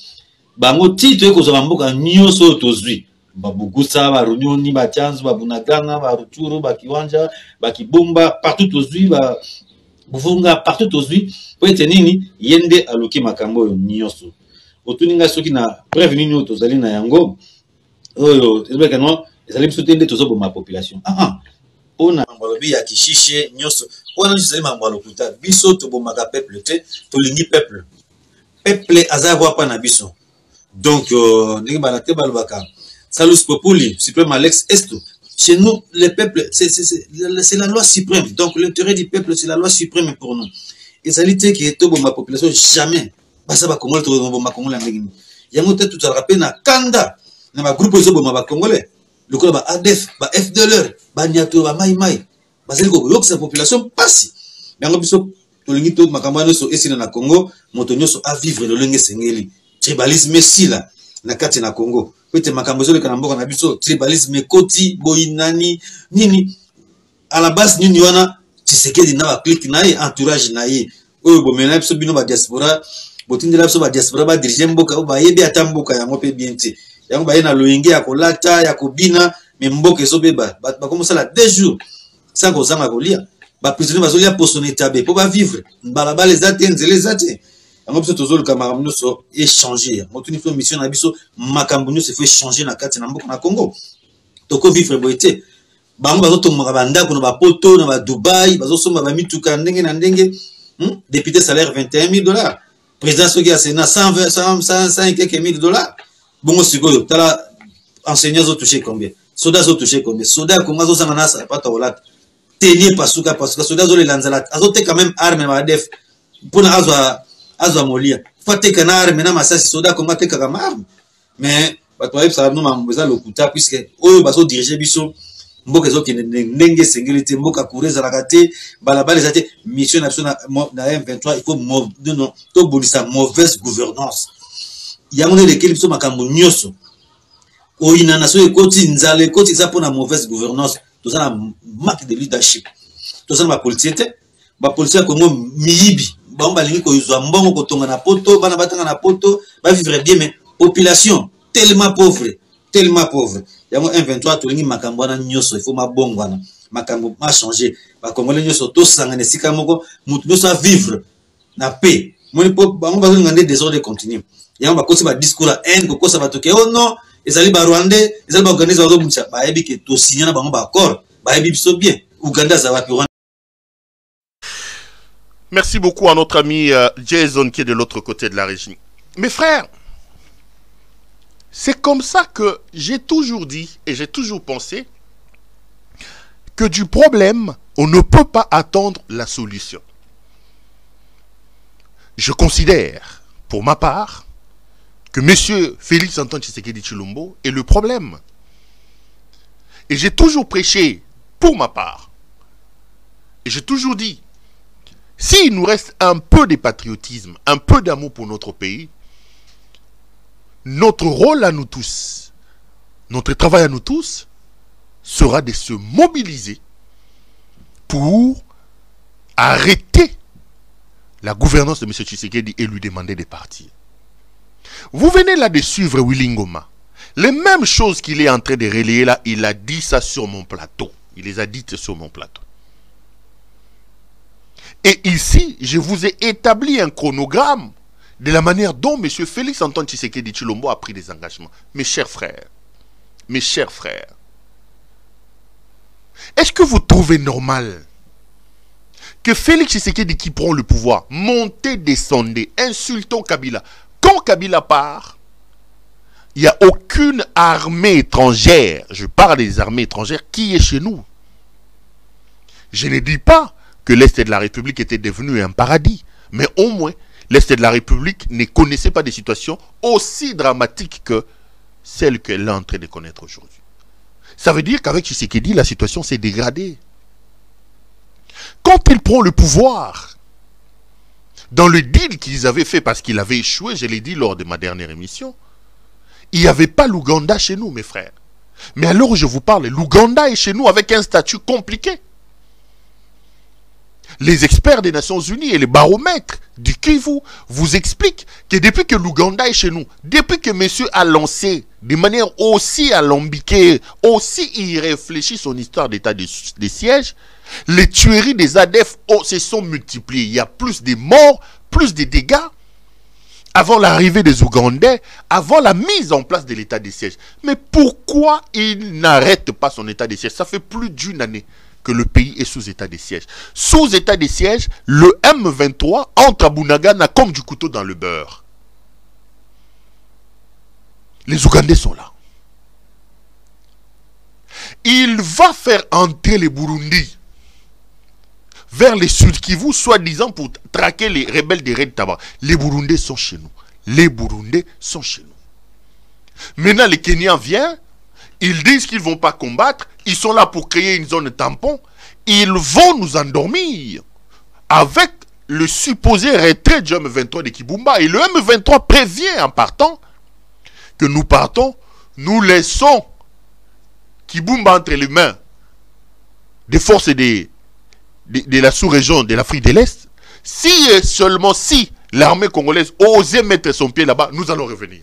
bango ti to yeko zo mboka nyoso to zui babugusa ba runyoni ba chanzu ba bunagana ba ruturu ba kiwanja ba kibomba partout to zui ba bufunga partout to zui po etenini yende aloki makambo nyoso otuninga soki na preuve nini tozali na yango oyo ezobeka no ezali biso tende tozobo ma population pona mbalobi ya kishishe nyoso pona nzali mambo lokuta biso tobomaka peuple te tolingi peuple azava pa na biso donc ndenge bana te balobaka salus populi suprême alex esto chez nous le peuple c'est la loi suprême donc l'intérêt du peuple c'est la loi suprême pour nous ezali te ki toboma population jamais basa ba Congolais to ba Congolais ndenge yango te tout rappel na kanda na ba groupe zo ba Congolais le ko ba ADF ba FDLR ba nyato ba mai basali ko yoksa population pasi yango biso to lingi to makambo so esina na Congo moto nyoso a vivre le lenge sengeli tribalisme sila na kati na Congo pete makambo zo le kana mboka na biso tribalisme koti boinani nini à la base nini wana Tshisekedi na ba clique na ye entourage na ye oyo bomena biso bino ba diaspora botindela biso ba diaspora ba diriger mboka ba yebi ata mboka yango pe bien te yango ba ye na loyenge ya kolata ya kobina me mboka ezobeba ba komosala 2 jours sans kozanga kolia ba prisonnier bazolia posone tabe po ba vivre balabala ezate nzele ezate yango biso tozoluka makambo nyonso échanger motuni fo mission na biso makambo nyonso faut échanger na kati na mboka na Congo toko vivre boite bango bazotomaka bandako na ba poto na ba Dubai bazosomba ba mituka ndenge na ndenge député salaire $21,000 président soki a sénat 120 et quelques $100,000 bongo sikoyo tala enseignants ont touché combien soldats ont touché combien soldats konga zo sanga nasa pas taolat tenir pasuka soldats zo le lanzalat azote quand même arme ma def pour azwa molia fate kana arme na masasi soldats konga te kaka arme mais bato ba ça no mamboza lokuta puisque oyo bazo diriger biso mboka zo ndenge sengeli mboka kureza la kate balabala zate mission na na M23 il faut non to bolisa mauvaise gouvernance yango ne lequel biso makambo nyoso oina na so ekoti nzale ekoti za pona mauvaise gouvernance toza na manque de leadership toza na ba policier Congo miyibi ba lingi ko yuzwa mbongo ko tonga na poto bana batanga na poto ba vivre bien mais population tellement pauvre yango M23 to lingi makambo na nyoso il faut mabongwana makambo ma changer ba Congolais nyoso to sanga ne sika moko mutu nyoso a vivre na paix moni po bango bazo ngande désordre continue yango ba kosi ba discours la haine ko kosa batoke oh non ezali ba Rwandais ezali ba organiser bazo buncha ba yebi ke to signer na bango ba accord ba yebi biso bien Uganda za wapi. Merci beaucoup à notre ami Jason qui est de l'autre côté de la régie. Mes frères, c'est comme ça que j'ai toujours dit et j'ai toujours pensé que du problème, on ne peut pas attendre la solution. Je considère, pour ma part, que M. Félix Antoine Tshisekedi Tshilombo est le problème. Et j'ai toujours prêché, pour ma part, et j'ai toujours dit, s'il nous reste un peu de patriotisme, un peu d'amour pour notre pays, notre rôle à nous tous, notre travail à nous tous, sera de se mobiliser pour arrêter la gouvernance de M. Tshisekedi et lui demander de partir. Vous venez là de suivre Willy Ngoma. Les mêmes choses qu'il est en train de relayer là, il a dit ça sur mon plateau. Il les a dites sur mon plateau. Et ici, je vous ai établi un chronogramme de la manière dont M. Félix Antoine Tshisekedi Tshilombo a pris des engagements. Mes chers frères, est-ce que vous trouvez normal que Félix Tshisekedi qui prend le pouvoir, montez, descendez, insultons Kabila. Quand Kabila part, il n'y a aucune armée étrangère, je parle des armées étrangères, qui est chez nous. Je ne dis pas que l'Est de la République était devenu un paradis, mais au moins, l'Est de la République ne connaissait pas des situations aussi dramatiques que celles qu'elle est en train de connaître aujourd'hui. Ça veut dire qu'avec Tshisekedi, la situation s'est dégradée. Quand il prend le pouvoir, dans le deal qu'ils avaient fait, parce qu'il avait échoué, je l'ai dit lors de ma dernière émission, il n'y avait pas l'Ouganda chez nous, mes frères. Mais alors où je vous parle, l'Ouganda est chez nous avec un statut compliqué. Les experts des Nations Unies et les baromètres du Kivu vous expliquent que depuis que l'Ouganda est chez nous, depuis que monsieur a lancé de manière aussi alambiquée, aussi irréfléchie son histoire d'état de siège, les tueries des ADF se sont multipliées. Il y a plus de morts, plus de dégâts avant l'arrivée des Ougandais, avant la mise en place de l'état de siège. Mais pourquoi il n'arrête pas son état de siège? Ça fait plus d'une année que le pays est sous état de siège. Sous état de siège, le M23 entre à Bunagana comme du couteau dans le beurre. Les Ougandais sont là. Il va faire entrer les Burundis vers les Sud Kivu, soi-disant pour traquer les rebelles des Red Tabac. Les Burundais sont chez nous. Les Burundais sont chez nous. Maintenant, les Kenyans viennent, ils disent qu'ils ne vont pas combattre, ils sont là pour créer une zone tampon, ils vont nous endormir avec le supposé retrait du M23 de Kibumba. Et le M23 prévient en partant que nous partons, nous laissons Kibumba entre les mains des forces de la sous-région de l'Afrique de l'Est. Si et seulement si l'armée congolaise osait mettre son pied là-bas, nous allons revenir.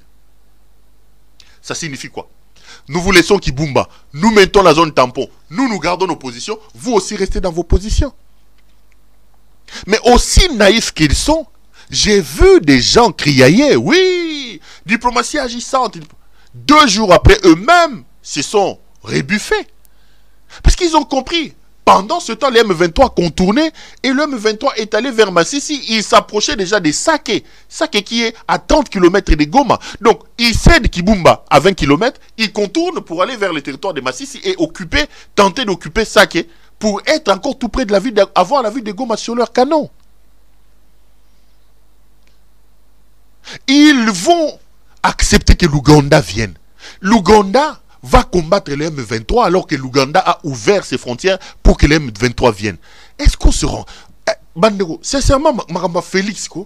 Ça signifie quoi? Nous vous laissons Kibumba, nous mettons la zone tampon, nous gardons nos positions, vous aussi restez dans vos positions. Mais aussi naïfs qu'ils sont, j'ai vu des gens criailler, oui, diplomatie agissante. 2 jours après, eux-mêmes se sont rebuffés. Parce qu'ils ont compris. Pendant ce temps, les M23 contournaient et le M23 est allé vers Massissi. Il s'approchait déjà de Sake. Sake qui est à 30 km de Goma. Donc, il cède Kibumba à 20 km. Il contourne pour aller vers le territoire de Massissi et tenter d'occuper Sake pour être encore tout près de la ville, avoir la ville de Goma sur leur canon. Ils vont accepter que l'Ouganda vienne. L'Ouganda va combattre les M23 alors que l'Ouganda a ouvert ses frontières pour que les M23 viennent. Est-ce qu'on se rend... Bandego, sincèrement, Maramba Félix, quoi.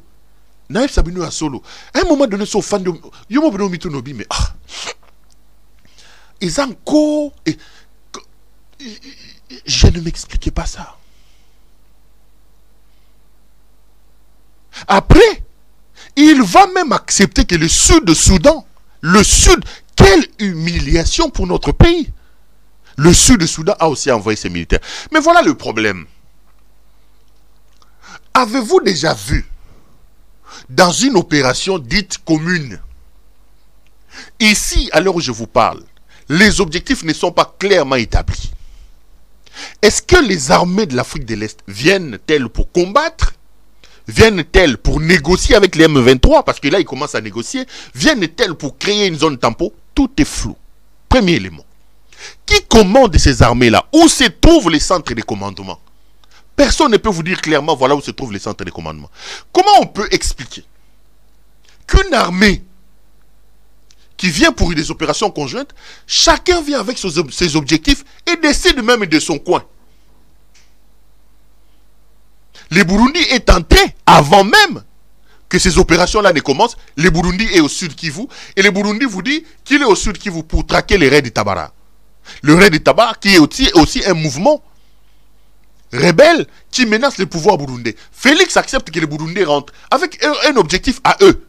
Naïf Sabino à solo. À un moment donné, son fan de... Yomo Beno Mitunobi, mais... Ils ont encore... Je ne m'expliquais pas ça. Après, il va même accepter que le Sud de Soudan, le Sud... Quelle humiliation pour notre pays. Le Sud du Soudan a aussi envoyé ses militaires. Mais voilà le problème. Avez-vous déjà vu, dans une opération dite commune, ici, à l'heure où je vous parle, les objectifs ne sont pas clairement établis. Est-ce que les armées de l'Afrique de l'Est viennent-elles pour combattre? Viennent-elles pour négocier avec les M23? Parce que là, ils commencent à négocier. Viennent-elles pour créer une zone tampon? Tout est flou. Premier élément. Qui commande ces armées-là? Où se trouvent les centres de commandement? Personne ne peut vous dire clairement voilà où se trouvent les centres de commandement. Comment on peut expliquer qu'une armée qui vient pour des opérations conjointes, chacun vient avec ses objectifs et décide même de son coin? Les Burundi est tenté, avant même que ces opérations-là ne commencent, les Burundi est au Sud Kivu, et les Burundi vous dit qu'il est au Sud Kivu pour traquer les raids de Tabara. Le raid de Tabara qui est aussi un mouvement rebelle qui menace le pouvoir burundais. Félix accepte que les Burundais rentrent avec un objectif à eux,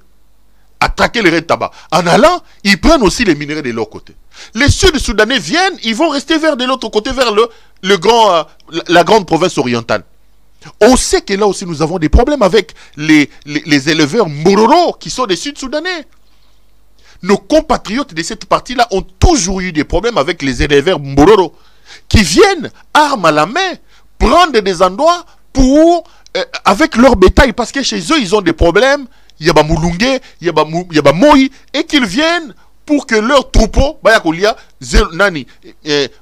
à traquer les raids de Tabara. En allant, ils prennent aussi les minerais de leur côté. Les Sud-Soudanais viennent, ils vont rester vers de l'autre côté, vers la grande province orientale. On sait que là aussi nous avons des problèmes avec les éleveurs Mororo qui sont des Sud-Soudanais. Nos compatriotes de cette partie-là ont toujours eu des problèmes avec les éleveurs Mororo qui viennent, armes à la main, prendre des endroits pour, avec leur bétail parce que chez eux ils ont des problèmes. Il y a Moulungue, il y a Moi, et qu'ils viennent pour que leur troupeau,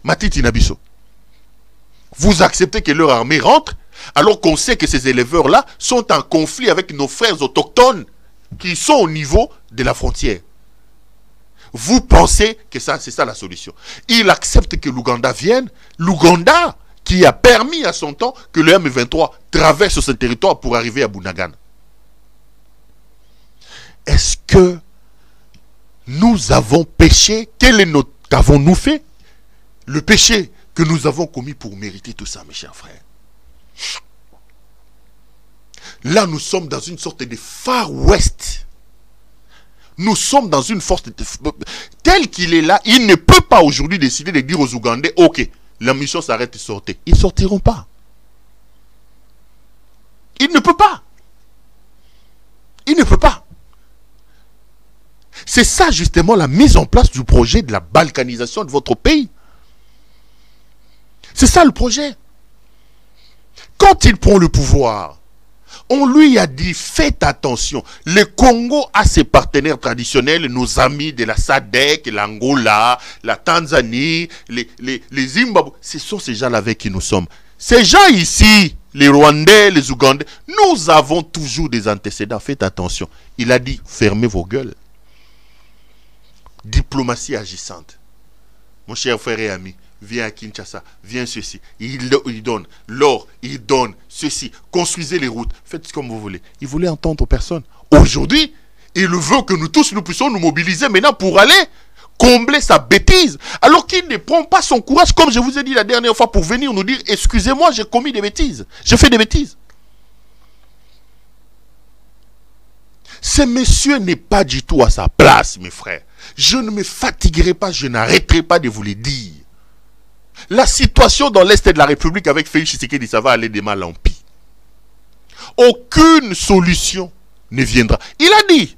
Matiti Nabiso. Vous acceptez que leur armée rentre alors qu'on sait que ces éleveurs-là sont en conflit avec nos frères autochtones qui sont au niveau de la frontière. Vous pensez que c'est ça la solution. Il accepte que l'Ouganda vienne. L'Ouganda qui a permis à son temps que le M23 traverse ce territoire pour arriver à Bunagana. est-ce que nous avons péché? Qu'avons-nous fait? Le péché que nous avons commis pour mériter tout ça, mes chers frères. Là, nous sommes dans une sorte de Far West. Nous sommes dans une force tel qu'il est là, il ne peut pas aujourd'hui décider de dire aux Ougandais, ok, la mission s'arrête et sortez. Ils ne sortiront pas. Il ne peut pas. Il ne peut pas. C'est ça justement la mise en place du projet de la balkanisation de votre pays. C'est ça le projet. Quand il prend le pouvoir, on lui a dit, faites attention. Le Congo a ses partenaires traditionnels, nos amis de la SADC, l'Angola, la Tanzanie, les Zimbabwe. Ce sont ces gens-là avec qui nous sommes. Ces gens ici, les Rwandais, les Ougandais, nous avons toujours des antécédents. Faites attention. Il a dit, fermez vos gueules. Diplomatie agissante. Mon cher frère et ami, viens à Kinshasa, viens ceci. Il donne l'or, il donne ceci. Construisez les routes, faites comme vous voulez. Il voulait entendre personne. Aujourd'hui, il veut que nous tous, nous puissions nous mobiliser maintenant pour aller combler sa bêtise. Alors qu'il ne prend pas son courage, comme je vous ai dit la dernière fois, pour venir nous dire, excusez-moi, j'ai commis des bêtises. J'ai fait des bêtises. Ce monsieur n'est pas du tout à sa place, mes frères. Je ne me fatiguerai pas, je n'arrêterai pas de vous le dire. La situation dans l'Est de la République avec Félix Tshisekedi, ça va aller de mal en pis. Aucune solution ne viendra. Il a dit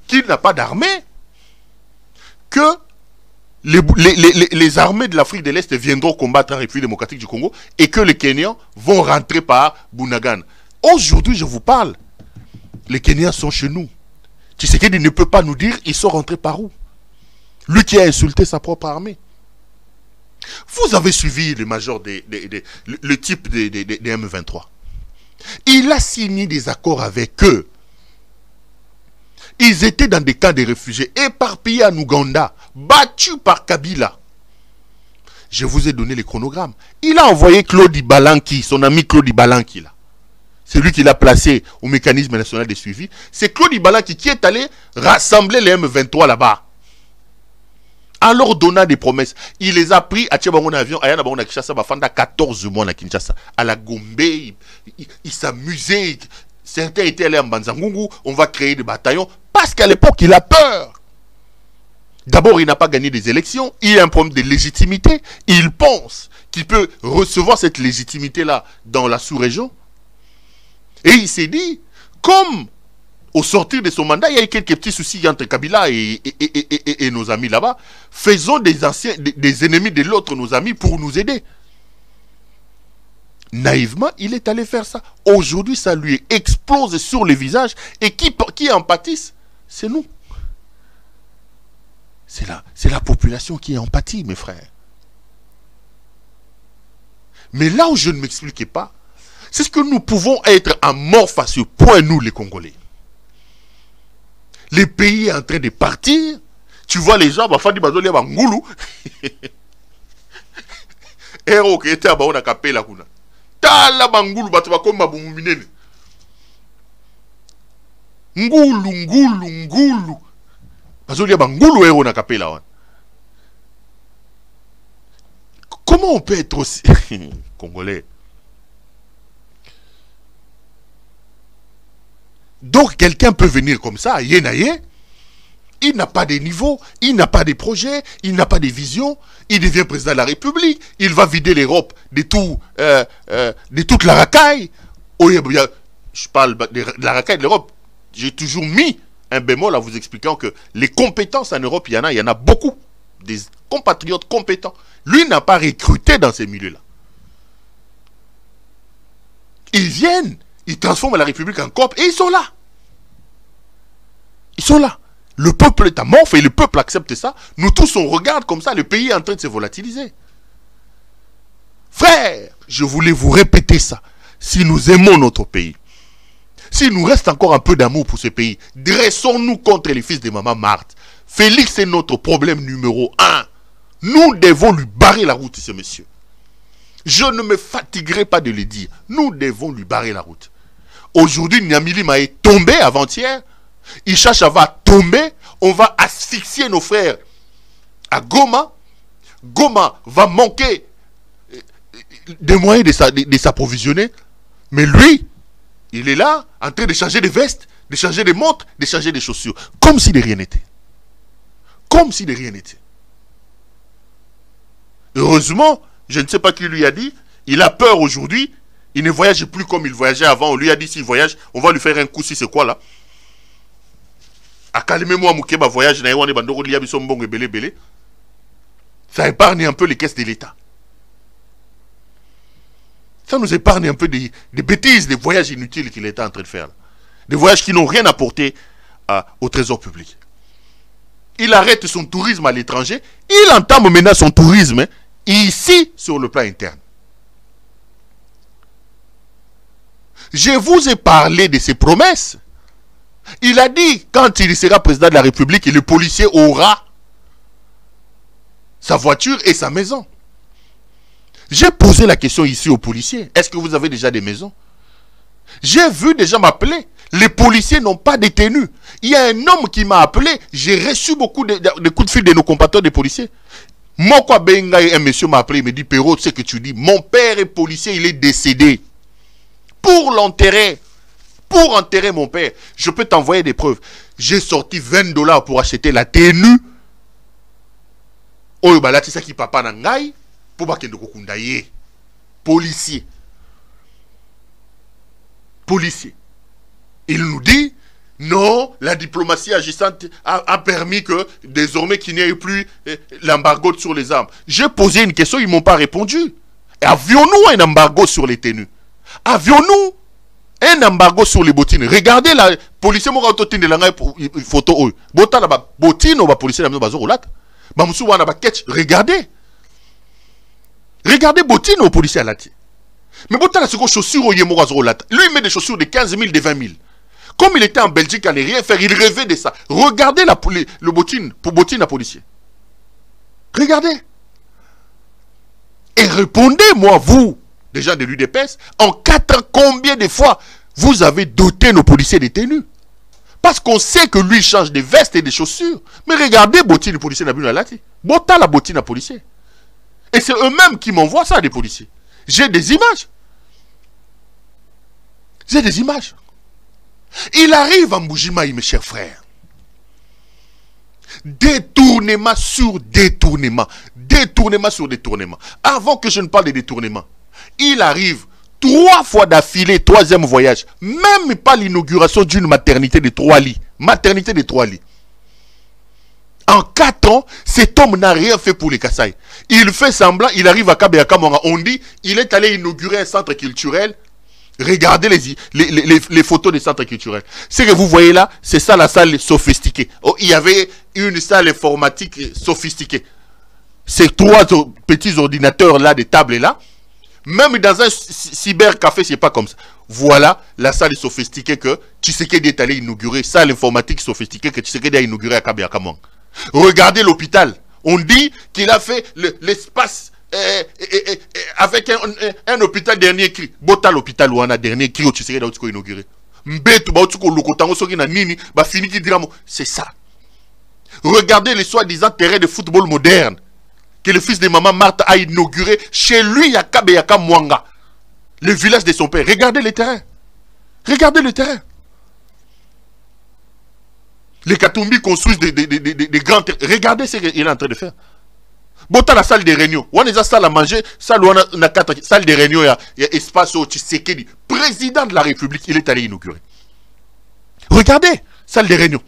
qu'il n'a pas d'armée, que les armées de l'Afrique de l'Est viendront combattre en République démocratique du Congo et que les Kenyans vont rentrer par Bunagana. Aujourd'hui, je vous parle, les Kenyans sont chez nous. Tshisekedi ne peut pas nous dire ils sont rentrés par où. Lui qui a insulté sa propre armée. Vous avez suivi le major le type des M23. Il a signé des accords avec eux. Ils étaient dans des camps de réfugiés, éparpillés en Ouganda, battus par Kabila. Je vous ai donné les chronogrammes. Il a envoyé Claude Ibalanki, son ami Claude Ibalanki là. C'est lui qui l'a placé au mécanisme national de suivi. C'est Claude Ibalanki qui est allé rassembler les M23 là-bas. En leur donnant des promesses. Il les a pris à Tchebangon avion, à Yana Bangon à Kinshasa, Bafanda 14 mois à Kinshasa. À la Gombe, ils s'amusaient. Certains étaient allés en Banzangungu, on va créer des bataillons. Parce qu'à l'époque, il a peur. D'abord, il n'a pas gagné des élections. Il a un problème de légitimité. Il pense qu'il peut recevoir cette légitimité-là dans la sous-région. Et il s'est dit, comme au sortir de son mandat, il y a eu quelques petits soucis entre Kabila et nos amis là-bas. Faisons des ennemis de l'autre, nos amis, pour nous aider. Naïvement, il est allé faire ça. Aujourd'hui, ça lui explose sur le visage. Et qui en pâtisse? C'est nous. C'est la population qui en pâtit, mes frères. Mais là où je ne m'expliquais pas, c'est ce que nous pouvons être amorphes à ce point, nous les Congolais. Le pays est en train de partir. Tu vois les gens, Bafadi Bazolia Bangoulou. Héros qui était à Baona Kapela Kuna. Tala Bangoulou, Batubakoma Bunguminene. Ngulu. Bazolia Bangoulou, héros na Kapela. Comment on peut être aussi Congolais? Donc quelqu'un peut venir comme ça, il n'a pas de niveau, il n'a pas de projet, il n'a pas de vision, il devient président de la République, il va vider l'Europe de toute la racaille. Je parle de la racaille de l'Europe. J'ai toujours mis un bémol à vous expliquant que les compétences en Europe, il y en a beaucoup. Des compatriotes compétents. Lui n'a pas recruté dans ces milieux-là. Ils viennent. Ils transforment la République en COP et ils sont là. Ils sont là. Le peuple est amorphe et le peuple accepte ça. Nous tous, on regarde comme ça, le pays est en train de se volatiliser. Frères, je voulais vous répéter ça. Si nous aimons notre pays, s'il nous reste encore un peu d'amour pour ce pays, dressons-nous contre les fils de Maman Marthe. Félix est notre problème numéro 1. Nous devons lui barrer la route, ce monsieur. Je ne me fatiguerai pas de le dire. Nous devons lui barrer la route. Aujourd'hui, Nyamilima est tombé avant-hier. Il cherche à tomber. On va asphyxier nos frères à Goma. Goma va manquer des moyens de s'approvisionner. Mais lui, il est là, en train de changer des vestes, de changer des montres, de changer des chaussures. Comme si de rien n'était. Comme si de rien n'était. Heureusement, je ne sais pas qui lui a dit, il a peur aujourd'hui, il ne voyage plus comme il voyageait avant. On lui a dit, s'il voyage, on va lui faire un coup, si c'est quoi là. Calmez-moi, Moukeba voyage, ça épargne un peu les caisses de l'État. Ça nous épargne un peu des bêtises, des voyages inutiles qu'il était en train de faire. Des voyages qui n'ont rien apporté au trésor public. Il arrête son tourisme à l'étranger. Il entame maintenant son tourisme ici sur le plan interne. Je vous ai parlé de ses promesses. Il a dit, quand il sera président de la République, le policier aura sa voiture et sa maison. J'ai posé la question ici aux policiers. Est-ce que vous avez déjà des maisons? J'ai vu des gens m'appeler. Les policiers n'ont pas détenu. Il y a un homme qui m'a appelé. J'ai reçu beaucoup de coups de fil de nos compatriotes des policiers. Moko Benga, un monsieur m'a appelé. Il me dit, Perrault, tu sais que tu dis, mon père est policier, il est décédé. Pour l'enterrer. Pour enterrer mon père. Je peux t'envoyer des preuves. J'ai sorti $20 pour acheter la tenue. Oh, bah là, c'est ça qui papa nangai. Pour pas qu'il ne policier. Policier. Il nous dit, non, la diplomatie agissante a permis que désormais qu'il n'y ait plus l'embargo sur les armes. J'ai posé une question, ils ne m'ont pas répondu. Avions-nous un embargo sur les tenues? Avions-nous un embargo sur les bottines? Regardez la policier m'a autotine de la photo. Bota la bottine ou la policier la maison roulate. Mamsou wana ba ketch. Regardez. Regardez bottine au policier à la tie. Mais Bota la seconde chaussure au yemo roulate. Lui il met des chaussures de 15 000, de 20 000. Comme il était en Belgique, il n'allait rien faire, il rêvait de ça. Regardez le bottine, pour bottine à policier. Regardez. Et répondez-moi, vous, des gens de l'UDPS, en 4 ans, combien de fois vous avez doté nos policiers des tenues? Parce qu'on sait que lui change des vestes et des chaussures. Mais regardez, bottine, le policier n'a plus la lati. Bota la bottine à policier. Et c'est eux-mêmes qui m'envoient ça, des policiers. J'ai des images. J'ai des images. Il arrive en Mbujimaï, mes chers frères. Détournement sur détournement. Détournement sur détournement. Avant que je ne parle de détournement, il arrive 3 fois d'affilée, 3e voyage. Même pas l'inauguration d'une maternité de 3 lits. Maternité de 3 lits. En 4 ans, cet homme n'a rien fait pour les Kasaï. Il fait semblant, il arrive à Kabeyaka Monga. On dit, il est allé inaugurer un centre culturel. Regardez les photos des centres culturels. Ce que vous voyez là, c'est ça la salle sophistiquée. Oh, il y avait une salle informatique sophistiquée. Ces 3 petits ordinateurs là, des tables là. Même dans un cybercafé, c'est pas comme ça. Voilà la salle sophistiquée que Tshisekedi est allé inaugurer. Salle informatique sophistiquée que Tshisekedi a inaugurée à Kabeyaka Monga. Regardez l'hôpital. On dit qu'il a fait l'espace avec un hôpital dernier cri. Bota l'hôpital ou un dernier cri au Tshisekedi a inauguré. Mbetu ba otsuko lokotango soki na nini ba finiki diramo. C'est ça. Regardez les soi-disant terrains de football moderne que le fils de maman Martha a inauguré chez lui à Kabeyaka Mwanga, le village de son père. Regardez les terrains. Regardez le terrain. Les Katumbi construisent des grands terrains. Regardez ce qu'il est en train de faire. Bota la salle de réunion. On a salle à manger, salle de réunion, il y a espace au Tshisekedi. Président de la République, il est allé inaugurer. Regardez, salle de réunion.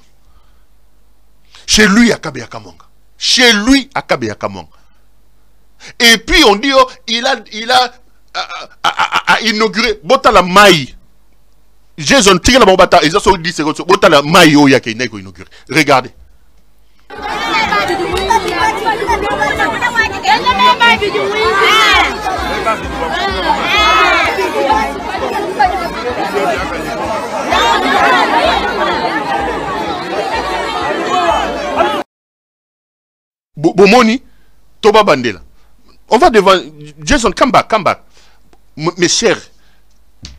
Chez lui à Kabeyaka Monga. Chez lui à Kabeyaka Monga. Et puis on dit, oh, il a inauguré Bota la maille. Jason tire la bombata, ils ont 10 secondes. Bota la maille au yake inauguré. Regardez. Bomoni, Toba Bandela. On va devant Jason, come back. Mes chers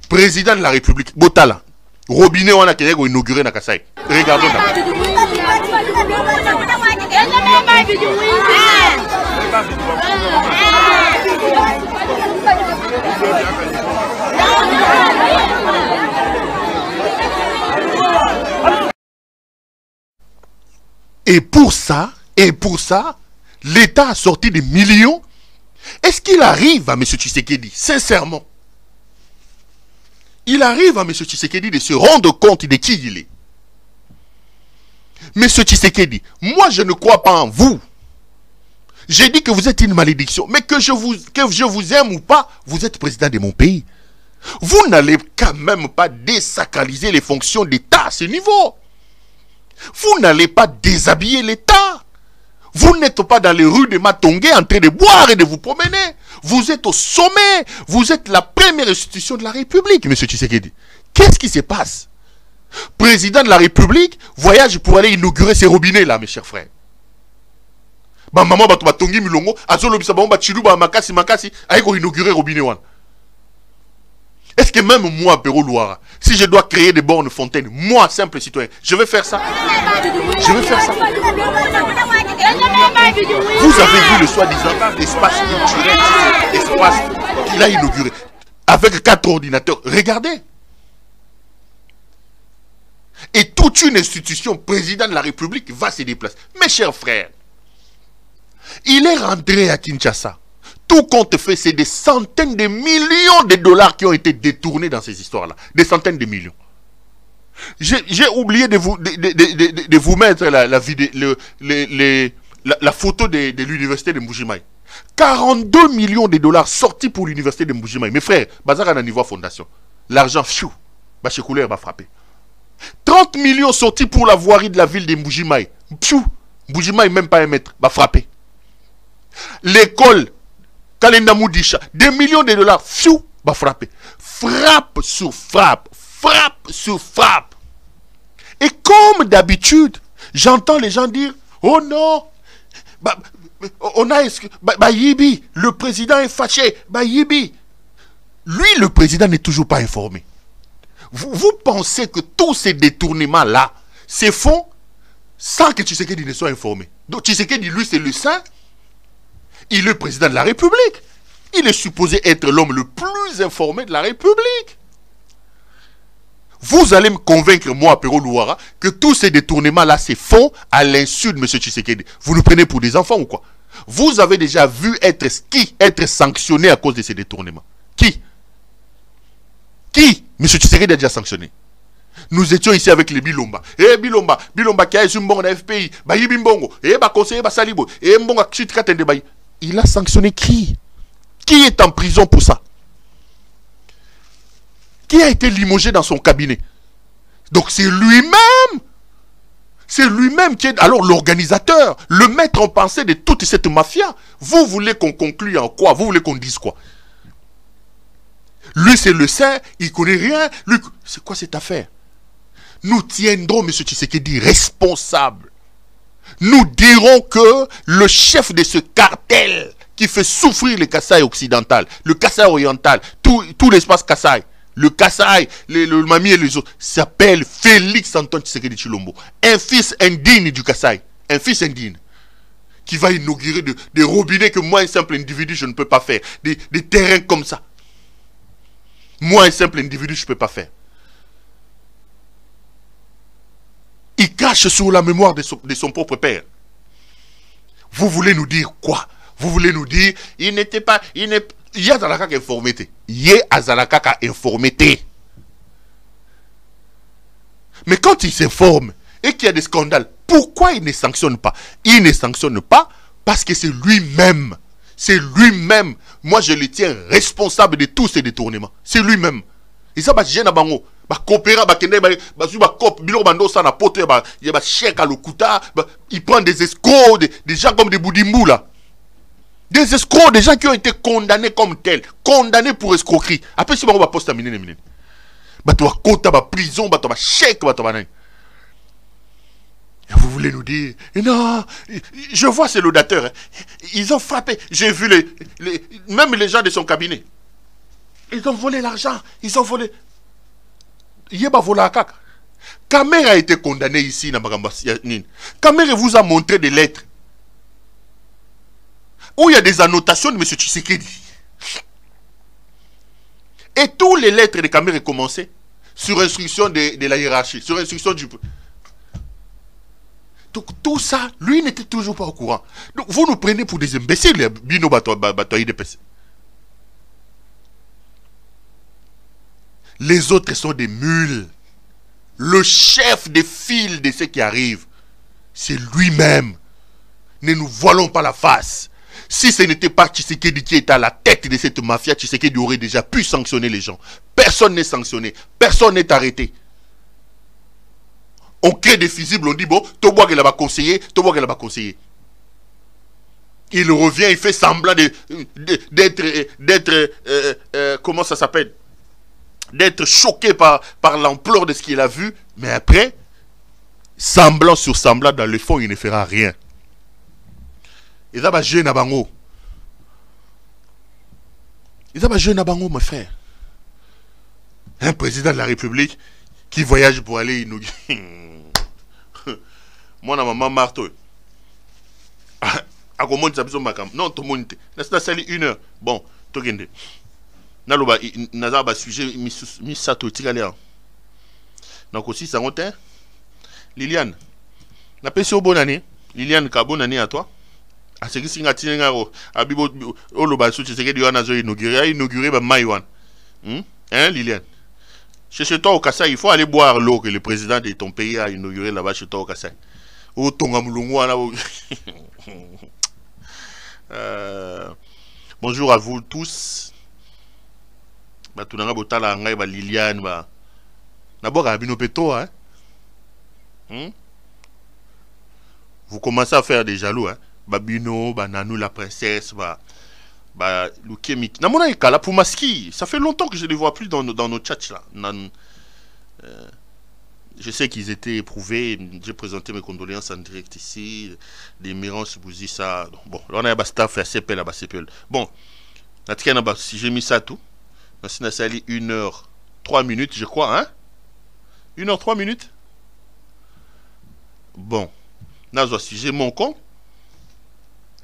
présidents de la République, Botala, Robinet, on a quelqu'un qui a inauguré dans Kassai. Regardons d'abord. Et pour ça, l'État a sorti des millions. Est-ce qu'il arrive à M. Tshisekedi, sincèrement, il arrive à M. Tshisekedi de se rendre compte de qui il est? M. Tshisekedi, moi je ne crois pas en vous. J'ai dit que vous êtes une malédiction, mais que je vous aime ou pas, vous êtes président de mon pays. Vous n'allez quand même pas désacraliser les fonctions d'État à ce niveau. Vous n'allez pas déshabiller l'État. Vous n'êtes pas dans les rues de Matongé en train de boire et de vous promener. Vous êtes au sommet. Vous êtes la première institution de la République, M. Tshisekedi. Qu'est-ce qui se passe? Président de la République voyage pour aller inaugurer ces robinets-là, mes chers frères. Bah, maman, bah, Tongi Milongo, Azolo Bisabon, bah, Chilou, bah, Makasi, aïe, inaugurer robinet one. Est-ce que même moi, Péro Louara, si je dois créer des bornes fontaines, moi, simple citoyen, je vais faire ça? Je vais faire ça. Vous avez vu le soi-disant espace culturel, espace qu'il a inauguré, avec 4 ordinateurs. Regardez. Et toute une institution, président de la République, va se déplacer. Mes chers frères, il est rentré à Kinshasa. Tout compte fait, c'est des centaines de millions de dollars qui ont été détournés dans ces histoires-là. Des centaines de millions. J'ai oublié de vous mettre la photo de l'université de Mbujimaï. 42 millions de dollars sortis pour l'université de Mbujimaï. Mes frères, Bazar à niveau fondation. L'argent, fiou, Bachekouleur va frapper. 30 millions sortis pour la voirie de la ville de Mbujimaï. Piou, Mbujimaï même pas un mètre, va frapper. L'école, Kalenda Moudisha, des millions de dollars, fiou, va frapper. Frappe sur frappe, frappe sur frappe. Et comme d'habitude, j'entends les gens dire, oh non, Yibi, le président est fâché, Yibi. Lui, le président n'est toujours pas informé. Vous pensez que tous ces détournements-là se font sans que Tshisekedi ne soit informé. Donc Tshisekedi, lui, c'est le saint. Il est le président de la République. Il est supposé être l'homme le plus informé de la République. Vous allez me convaincre, moi, Péro Louara, que tous ces détournements-là se font à l'insu de M. Tshisekedi. Vous nous prenez pour des enfants ou quoi? Vous avez déjà vu être sanctionné à cause de ces détournements? Qui? M. Tshisekedi a déjà sanctionné. Nous étions ici avec les Bilomba. Bilomba qui a eu un bon FPI. Conseiller Salibo. Il a sanctionné qui? Qui est en prison pour ça? Qui a été limogé dans son cabinet? Donc c'est lui-même. C'est lui-même qui est alors l'organisateur, le maître en pensée de toute cette mafia. Vous voulez qu'on conclue en quoi? Vous voulez qu'on dise quoi? Lui, c'est le saint, il ne connaît rien. Lui, c'est quoi cette affaire? Nous tiendrons M. Tshisekedi responsable. Nous dirons que le chef de ce cartel qui fait souffrir le Kasaï occidental, le Kasaï oriental, tout l'espace Kasaï, le Kasaï, le Mami et les autres, s'appelle Félix Antoine Tshisekedi Tshilombo. Un fils indigne du Kasaï. Un fils indigne. Qui va inaugurer des robinets que moi, un simple individu, je ne peux pas faire. Des terrains comme ça. Moi, un simple individu, je ne peux pas faire. Il cache sur la mémoire de son propre père. Vous voulez nous dire quoi? Vous voulez nous dire, il n'était pas... Il y a Zalaka qui est informé. Il y a Zalaka qui est informé. Mais quand il s'informe et qu'il y a des scandales, pourquoi il ne sanctionne pas? Il ne sanctionne pas parce que c'est lui-même. C'est lui-même. Moi, je le tiens responsable de tous ces détournements. C'est lui-même. Et ça, il prend des escrocs, des gens comme des Boudimbou là. Des escrocs, des gens qui ont été condamnés comme tels. Condamnés pour escroquerie. Après, si on va poster à miner, prison, chèque, vous voulez nous dire, non, je vois ces laudateurs, hein, ils ont frappé, j'ai vu même les gens de son cabinet, ils ont volé l'argent, ils ont volé. Yeba vola kaka. Kamer a été condamné ici na Magamba Nini. Kamer vous a montré des lettres où il y a des annotations de M. Tshisekedi. Et tous les lettres de Kamer ont commencé sur instruction de la hiérarchie, sur instruction du... Donc tout ça, lui n'était toujours pas au courant. Donc vous nous prenez pour des imbéciles, Bino Batoyi de PC. Les autres sont des mules. Le chef des fils de ce qui arrive, c'est lui-même. Ne nous voilons pas la face. Si ce n'était pas Tshisekedi qui était à la tête de cette mafia, Tshisekedi aurait déjà pu sanctionner les gens. Personne n'est sanctionné. Personne n'est arrêté. On crée des fusibles, on dit bon, Tobois qu'elle va conseiller, Tobois qu'elle va conseiller. Il revient, il fait semblant d'être, comment ça s'appelle? D'être choqué par l'ampleur de ce qu'il a vu, mais après, semblant sur semblant, dans le fond, il ne fera rien. Et ça va jeune à Bango. Et ça va jeune à Bango, mon frère. Un président de la République qui voyage pour aller inaugurer. Moi, na maman marteau. A comment tu as makam? Non, tout le monde. N'a sali 1 heure. Bon, tout gende. Naloba nazaba sujet mi sato tigalé. Donc aussi ça monte. Liliane. Na pesi bonne année. Liliane ka bonne année à toi. A ce qui singa tinga ro. Abibo oloba su Tshisekedi wana zo inauguré ba Maïwan. Hein Liliane? Chez toi au Kassai, il faut aller boire l'eau que le président de ton pays a inauguré là-bas chez toi au Kassai. Au bonjour à vous tous. Liliane. D'abord, à Binopeto, hein? Vous commencez à faire des jaloux, hein? Babino, Nanou la princesse, pour Maski, ça fait longtemps que je ne les vois plus dans nos chats là. Je sais qu'ils étaient éprouvés. J'ai présenté mes condoléances en direct ici. Des Miran Sibouzi, ça. Bon, là on a un staff à CPL, à CPL. Bon, si j'ai mis ça tout, on a sali 1 heure 3 minutes, je crois, hein? 1 heure 3 minutes. Bon, là, si j'ai mon compte,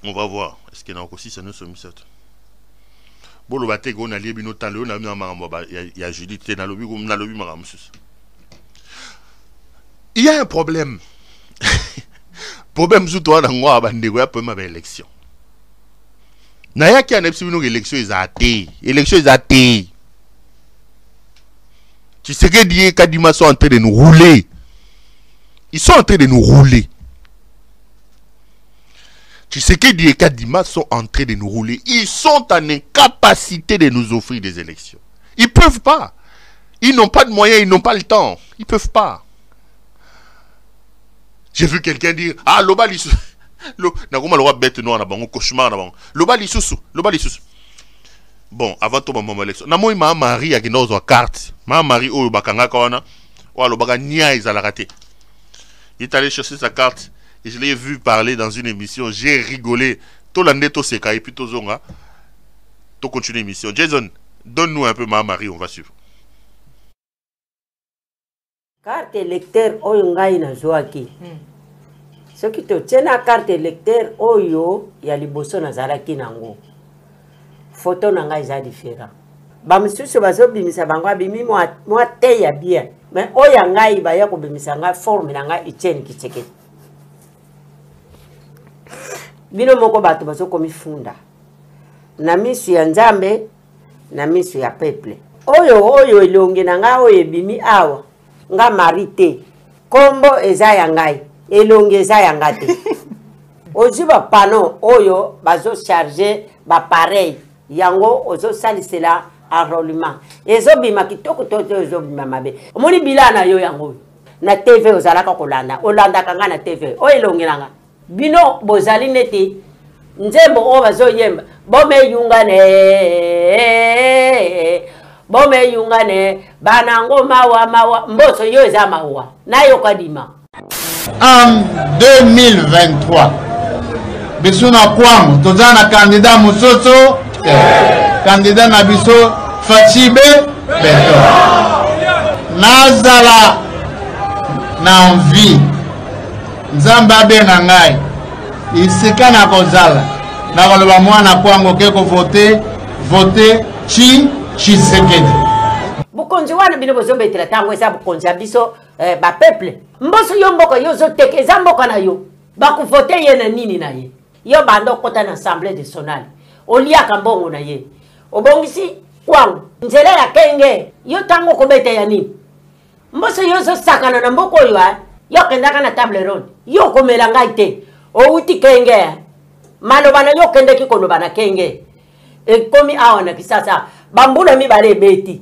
on va voir. Est-ce qu'il y en a encore si ça nous sommes ça? Bon, le bâté, on a lié bino talo, on a mis un maramba, il y a Judith, il y a lobby, on a lobby maramus. Il y a un problème. Problème sous toi dans moi, bandego, pour ma élection. Naya qui a une élection, ils a athée. Élection, ils a athée. Tu sais que les Kadima sont en train de nous rouler. Ils sont en train de nous rouler. Tu sais que les Kadima sont en train de nous rouler. Ils sont en incapacité de nous offrir des élections. Ils ne peuvent pas. Ils n'ont pas de moyens, ils n'ont pas le temps. Ils ne peuvent pas. J'ai vu quelqu'un dire, ah, l'oba l'issou. L'oba bête noire, cauchemar. L'oba l'issou. Bon, avant tout, maman élection. Namo ma mari a gagné aux cartes. Ma mari au bakanga kawana. Ou alors baga nia ils a raté. Il est allé chercher sa carte et je l'ai vu parler dans une émission. J'ai rigolé. Tout l'année tout seka et puis tout zonga. Tout continue l'émission. Jason, donne-nous un peu ma mari, on va suivre. Carte électeur oyo ngai na zoaki. Ce qui te tient à carte électeur oyo ya liboso na zalaki nango. Photo na ngai za différent. Ba misusu bazo bimisa bango abimi moi te ya bien. Mais oya ngai ba ya ko bimisa ngai forme na ngai Etienne Tshisekedi. Bino moko bato bazo komifunda. Na misu ya Nzambe, na misu ya peuple. Oyo elonge na ngai oyo bimi awa. Nga marité. Kombo eza ya ngai. Elonge eza ya ngate. Ozuba pano oyo bazo charger ba pareil. Yango ozo salisela enrôlement. Ezo bima kitoko toto ezo bima mabe. Omoni bilana yo yango. Na TV ozalaka kolanda. Olanda kanga na TV. O elongelanga. Bino bozali neti nzembo o bazo yemba. Bome yungane banango mawa mboso yo eza mawa. Nayo kadima. En 2023 bisuna kwam tozana candidat musoso candidat na biso Fachibe Beto nazala na envie nzambe abenga ngai isika na kozala na koloba mwana kwango ke ko voter Tshisekedi. Bukonzi wana bino bozombetela tango eza bukonzi ya biso ba peuple mboso yo mboka yo zoteke eza mboka na yo bakuvote ye na nini na ye yo bando kota na assemblée nationale oliaka mbongo na ye obongisi kwangu nzela ya kenge yo tango kobete ya nini mboso yo zosakana na mboko yo yo kendaka na table ronde yo komela ngai te outi kenge maloba na yo kendeki koloba na kenge ekomi awa na kisasa bambula mibale ebeti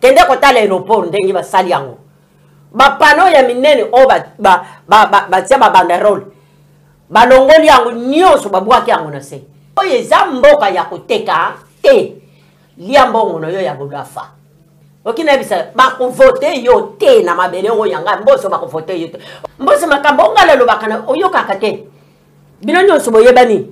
kende kotala aéroport ndenge basali yango bapano ya minene o batia babanderole balongoli yango nyonso babwaki yango na se oyo eza mboka ya koteka te lia mbongo na yo ya bolafa okinebisa bakuvote yo te na mabele oyo yanga mboso bakuvote yo te mboso makambo ongala lobaka na oyokaka te bino nyonso boyebani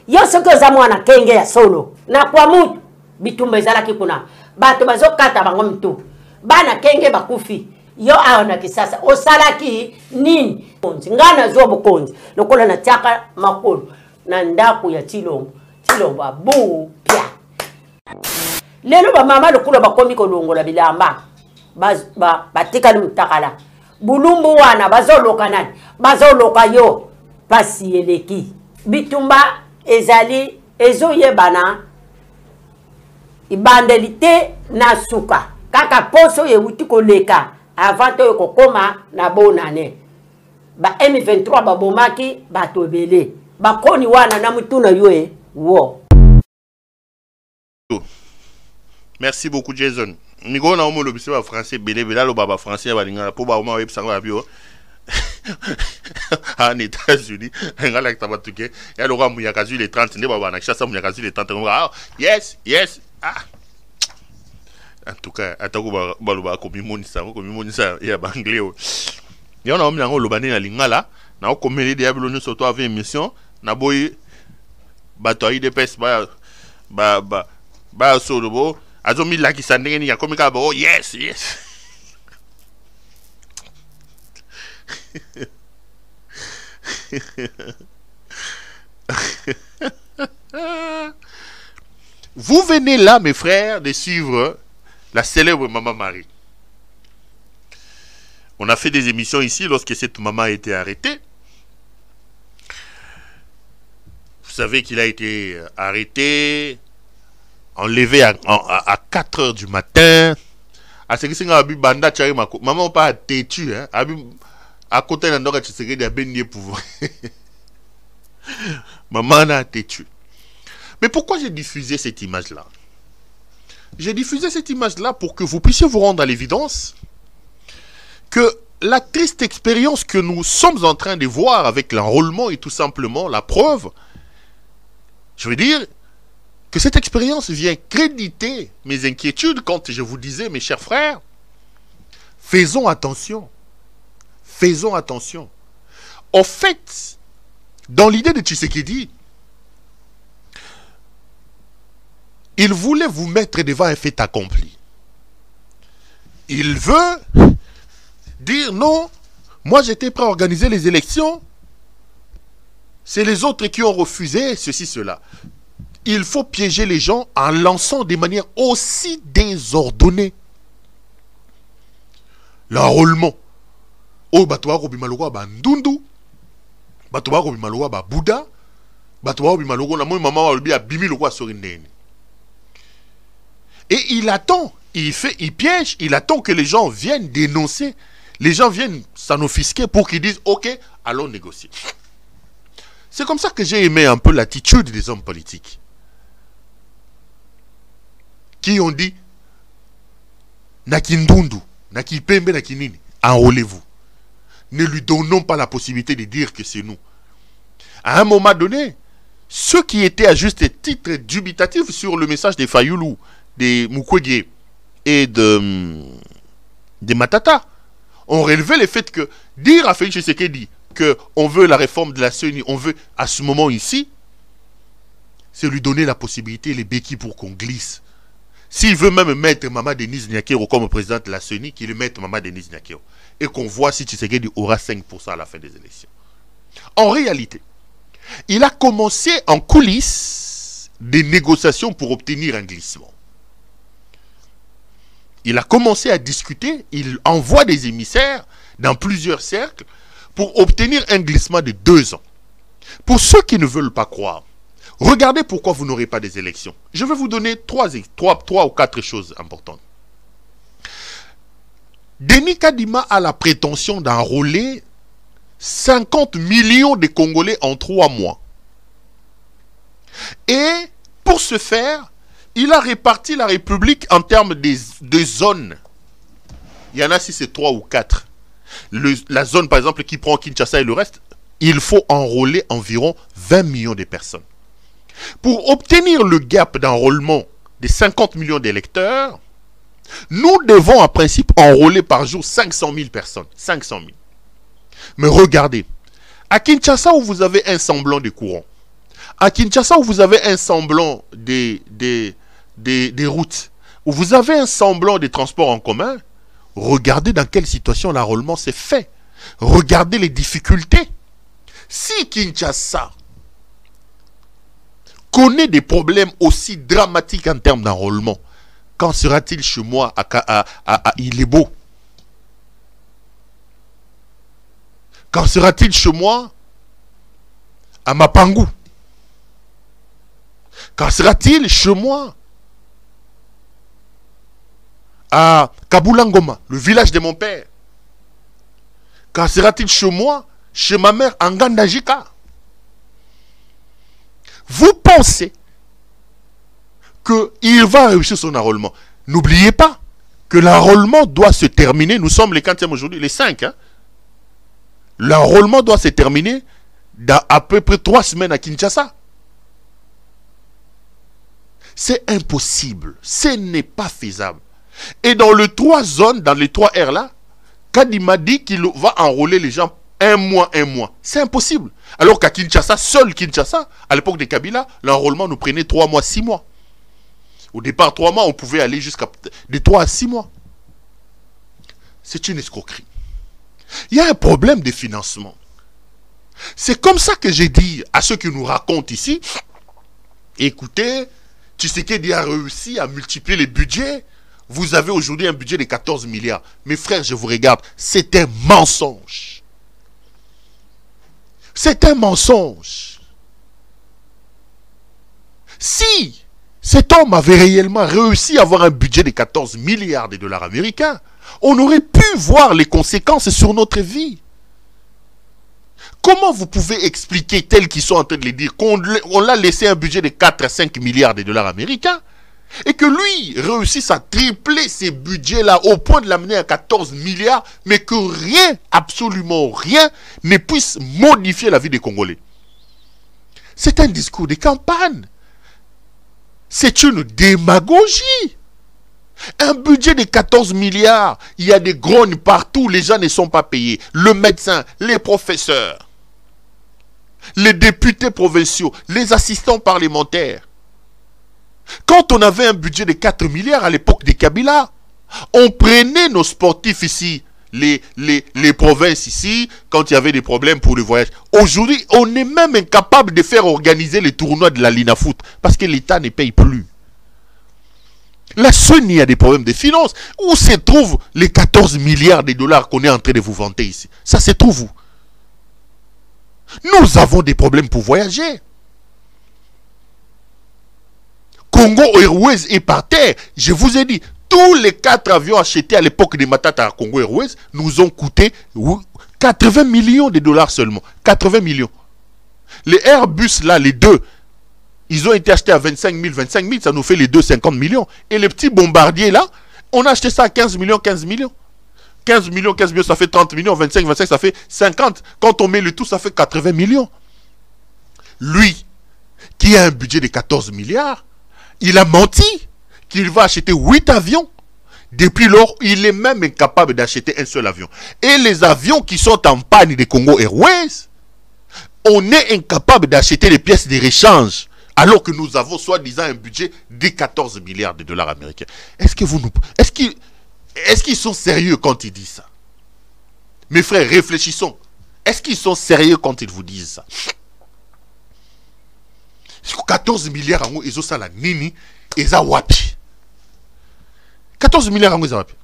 yo soki oza mwana kenge ya solo na kwa mutu bitumba ezalaki kuna bato bazokata bango mitu bana kenge bakufi yo awa na kisasa osalaki nini nga nazwa bokonzi lokola natiaka makolo na ndako ya Tshilombo abu pia lelo bamama lokola bakomi kolongola bilamba batikali mutakala bulumbu wana bazoloka nani bazoloka yo pasi eleki bitumba ezali ezoyebana ibandelite na suka kaka poso yewuti koleka avant to kokoma na bonane ba M23 babomaki batobele bakoni wana na mutuna yoe wo. Merci beaucoup Jason. Nigo na omo lobisi ba français belé bela lo baba français balinga po ba oma web sanga bio. En États-Unis, ngala tabatuke ya lo ga muyakazu les 30 ne baba na chassa muyakazu les 30 ah yes ah. En tout cas, atako baloba komi monisa ya bangleo. Ya na omi nango lobani na lingala na okomeli de yabelo nyo soto avec émission na boy bato IDPS ba solobo azomi la kisandenge ni ya komika ba oh yes Vous venez là, mes frères, de suivre la célèbre Maman Marie. On a fait des émissions ici lorsque cette maman a été arrêtée. Vous savez qu'il a été arrêté, enlevé à 4 heures du matin. À ce qui s'est dit, maman pas têtu, hein. À côté d'un endroit, tu sais qu'il y a bien pouvoir. Maman a têtu. Mais pourquoi j'ai diffusé cette image-là? J'ai diffusé cette image-là pour que vous puissiez vous rendre à l'évidence que la triste expérience que nous sommes en train de voir avec l'enrôlement est tout simplement la preuve. Je veux dire que cette expérience vient créditer mes inquiétudes quand je vous disais, mes chers frères, faisons attention. Faisons attention. Au fait, dans l'idée de Tshisekedi, il voulait vous mettre devant un fait accompli. Il veut dire non, moi j'étais prêt à organiser les élections, c'est les autres qui ont refusé ceci, cela. Il faut piéger les gens en lançant de manière aussi désordonnée l'enrôlement. Oh, batoa robimalogo ba ndundu, batoa robimalogo ba Bouddha, batoa robimalogo na moi maman obi abimi logo sorindeni. Et il attend, il piège, il attend que les gens viennent dénoncer, les gens viennent s'en offusquer pour qu'ils disent ok, allons négocier. C'est comme ça que j'ai aimé un peu l'attitude des hommes politiques qui ont dit Nakindundu, Nakipembe, Nakinini, enrôlez-vous. Ne lui donnons pas la possibilité de dire que c'est nous. À un moment donné, ceux qui étaient à juste titre dubitatifs sur le message des Fayoulou, des Mukwege et de Matata ont relevé le fait que dire à Félix Tshisekedi qu'on veut la réforme de la CENI, on veut à ce moment ici, c'est lui donner la possibilité, les béquilles pour qu'on glisse. S'il veut même mettre Maman Denise Nyakero comme présidente de la CENI, qu'il mette Maman Denise Nyakero. Et qu'on voit si Tshisekedi aura 5% à la fin des élections. En réalité, il a commencé en coulisses des négociations pour obtenir un glissement. Il a commencé à discuter, il envoie des émissaires dans plusieurs cercles pour obtenir un glissement de 2 ans. Pour ceux qui ne veulent pas croire, regardez pourquoi vous n'aurez pas des élections. Je vais vous donner 3 ou 4 choses importantes. Denis Kadima a la prétention d'enrôler 50 millions de Congolais en 3 mois. Et pour ce faire, il a réparti la République en termes de zones. Il y en a si c'est 3 ou 4. La zone par exemple qui prend Kinshasa et le reste, il faut enrôler environ 20 millions de personnes. Pour obtenir le gap d'enrôlement de 50 millions d'électeurs, nous devons en principe enrôler par jour 500 000 personnes. 500 000. Mais regardez, à Kinshasa où vous avez un semblant de courant, à Kinshasa où vous avez un semblant des routes, où vous avez un semblant des transports en commun, regardez dans quelle situation l'enrôlement s'est fait. Regardez les difficultés. Si Kinshasa connaît des problèmes aussi dramatiques en termes d'enrôlement, qu'en sera-t-il chez moi à Ilebo? Qu'en sera-t-il chez moi à Mapangu? Qu'en sera-t-il chez moi à Kabulangoma, le village de mon père? Qu'en sera-t-il chez moi, chez ma mère en Gandajika? Vous pensez qu'il va réussir son enrôlement? N'oubliez pas que l'enrôlement doit se terminer. Nous sommes les 40e aujourd'hui, les 5. Hein? L'enrôlement doit se terminer dans à peu près 3 semaines à Kinshasa. C'est impossible. Ce n'est pas faisable. Et dans les 3 zones, dans les 3 R là, Kadima dit qu'il va enrôler les gens 1 mois, 1 mois. C'est impossible. Alors qu'à Kinshasa, seul Kinshasa, à l'époque de Kabila, l'enrôlement nous prenait 3 mois, 6 mois. Au départ, 3 mois, on pouvait aller jusqu'à de 3 à 6 mois. C'est une escroquerie. Il y a un problème de financement. C'est comme ça que j'ai dit à ceux qui nous racontent ici, écoutez, Tshisekedi a réussi à multiplier les budgets. Vous avez aujourd'hui un budget de 14 milliards. Mes frères, je vous regarde, c'est un mensonge. C'est un mensonge. Si cet homme avait réellement réussi à avoir un budget de 14 milliards de dollars américains, on aurait pu voir les conséquences sur notre vie. Comment vous pouvez expliquer, tels qu'ils sont en train de le dire, qu'on l'a laissé un budget de 4 à 5 milliards de dollars américains et que lui réussisse à tripler ces budgets-là au point de l'amener à 14 milliards, mais que rien, absolument rien, ne puisse modifier la vie des Congolais? C'est un discours de campagne. C'est une démagogie. Un budget de 14 milliards, il y a des grognes partout, les gens ne sont pas payés. Le médecin, les professeurs, les députés provinciaux, les assistants parlementaires. Quand on avait un budget de 4 milliards à l'époque de Kabila, on prenait nos sportifs ici, les provinces ici, quand il y avait des problèmes pour le voyage. Aujourd'hui, on est même incapable de faire organiser les tournois de la Linafoot parce que l'État ne paye plus. La CENI a des problèmes de finances. Où se trouvent les 14 milliards de dollars qu'on est en train de vous vanter ici? Ça se trouve où? Nous avons des problèmes pour voyager. Congo Airways est par terre. Je vous ai dit, tous les 4 avions achetés à l'époque de Matata à Congo Airways nous ont coûté 80 millions de dollars seulement. 80 millions. Les Airbus là, les 2, ils ont été achetés à 25 000, ça nous fait les 2, 50 millions. Et les petits bombardiers là, on a acheté ça à 15 millions, 15 millions. 15 millions, ça fait 30 millions, 25, ça fait 50. Quand on met le tout, ça fait 80 millions. Lui, qui a un budget de 14 milliards, il a menti qu'il va acheter 8 avions. Depuis lors, il est même incapable d'acheter un seul avion. Et les avions qui sont en panne de Congo Airways, on est incapable d'acheter les pièces de rechange alors que nous avons soi-disant un budget de 14 milliards de dollars américains. Est-ce qu'ils sont sérieux quand ils disent ça? Mes frères, réfléchissons. Est-ce qu'ils sont sérieux quand ils vous disent ça? 14 milliards en ils ont ça la nini et ça wapi. 14 milliards en ils wapi.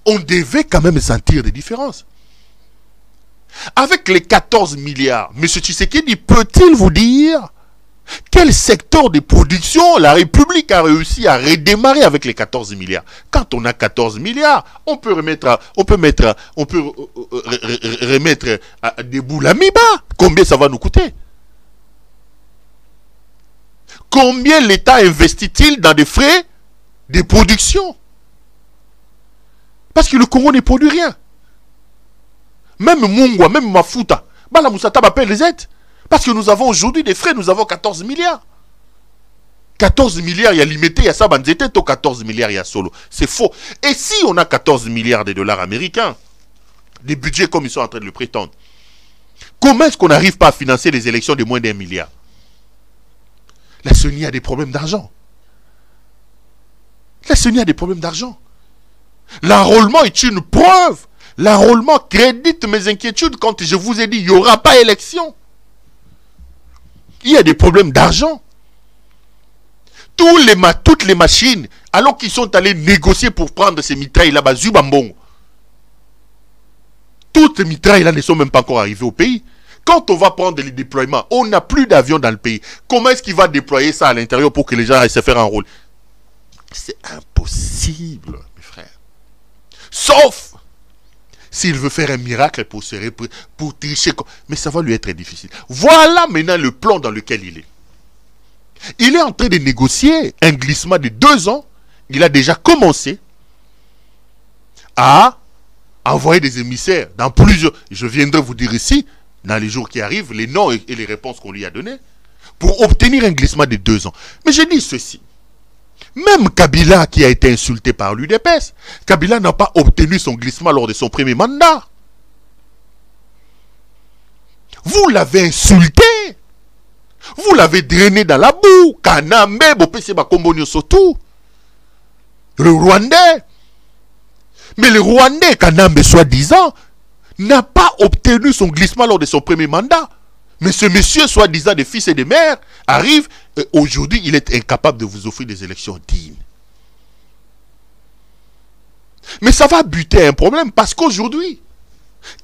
On devait quand même sentir des différences. Avec les 14 milliards, M. Tshisekedi peut-il vous dire quel secteur de production la République a réussi à redémarrer avec les 14 milliards? Quand on a 14 milliards, on peut remettre des boules à mi-bas. Combien ça va nous coûter? Combien l'État investit-il dans des frais de production? Parce que le Congo ne produit rien. Même Mungwa, même Mafuta, Bala Moussata m'appelle les aides. Parce que nous avons aujourd'hui des frais, nous avons 14 milliards. 14 milliards, il y a limité, il y a ça, 14 milliards, il y a solo. C'est faux. Et si on a 14 milliards de dollars américains, des budgets comme ils sont en train de le prétendre, comment est-ce qu'on n'arrive pas à financer les élections de moins d'1 milliard? La CENI a des problèmes d'argent. La CENI a des problèmes d'argent. L'enrôlement est une preuve. L'enrôlement crédite mes inquiétudes quand je vous ai dit qu'il n'y aura pas élection. Il y a des problèmes d'argent. Toutes les machines, alors qu'ils sont allés négocier pour prendre ces mitrailles là-bas, Zubambong, toutes les mitrailles là ne sont même pas encore arrivées au pays. Quand on va prendre les déploiements, on n'a plus d'avions dans le pays. Comment est-ce qu'il va déployer ça à l'intérieur pour que les gens aillent se faire enrôler? C'est impossible, mes frères. Sauf s'il veut faire un miracle pour tricher. Mais ça va lui être difficile. Voilà maintenant le plan dans lequel il est. Il est en train de négocier un glissement de 2 ans. Il a déjà commencé à envoyer des émissaires dans plusieurs... Je viendrai vous dire ici, dans les jours qui arrivent, les noms et les réponses qu'on lui a données, pour obtenir un glissement de 2 ans. Mais je dis ceci. Même Kabila qui a été insulté par l'UDPS, Kabila n'a pas obtenu son glissement lors de son premier mandat. Vous l'avez insulté. Vous l'avez drainé dans la boue. Kanambe, Bopeseba Kombonio Sotou. Le Rwandais. Mais le Rwandais, Kanambe soi-disant, n'a pas obtenu son glissement lors de son premier mandat. Mais ce monsieur, soi-disant des fils et des mères, arrive, et aujourd'hui, il est incapable de vous offrir des élections dignes. Mais ça va buter un problème, parce qu'aujourd'hui,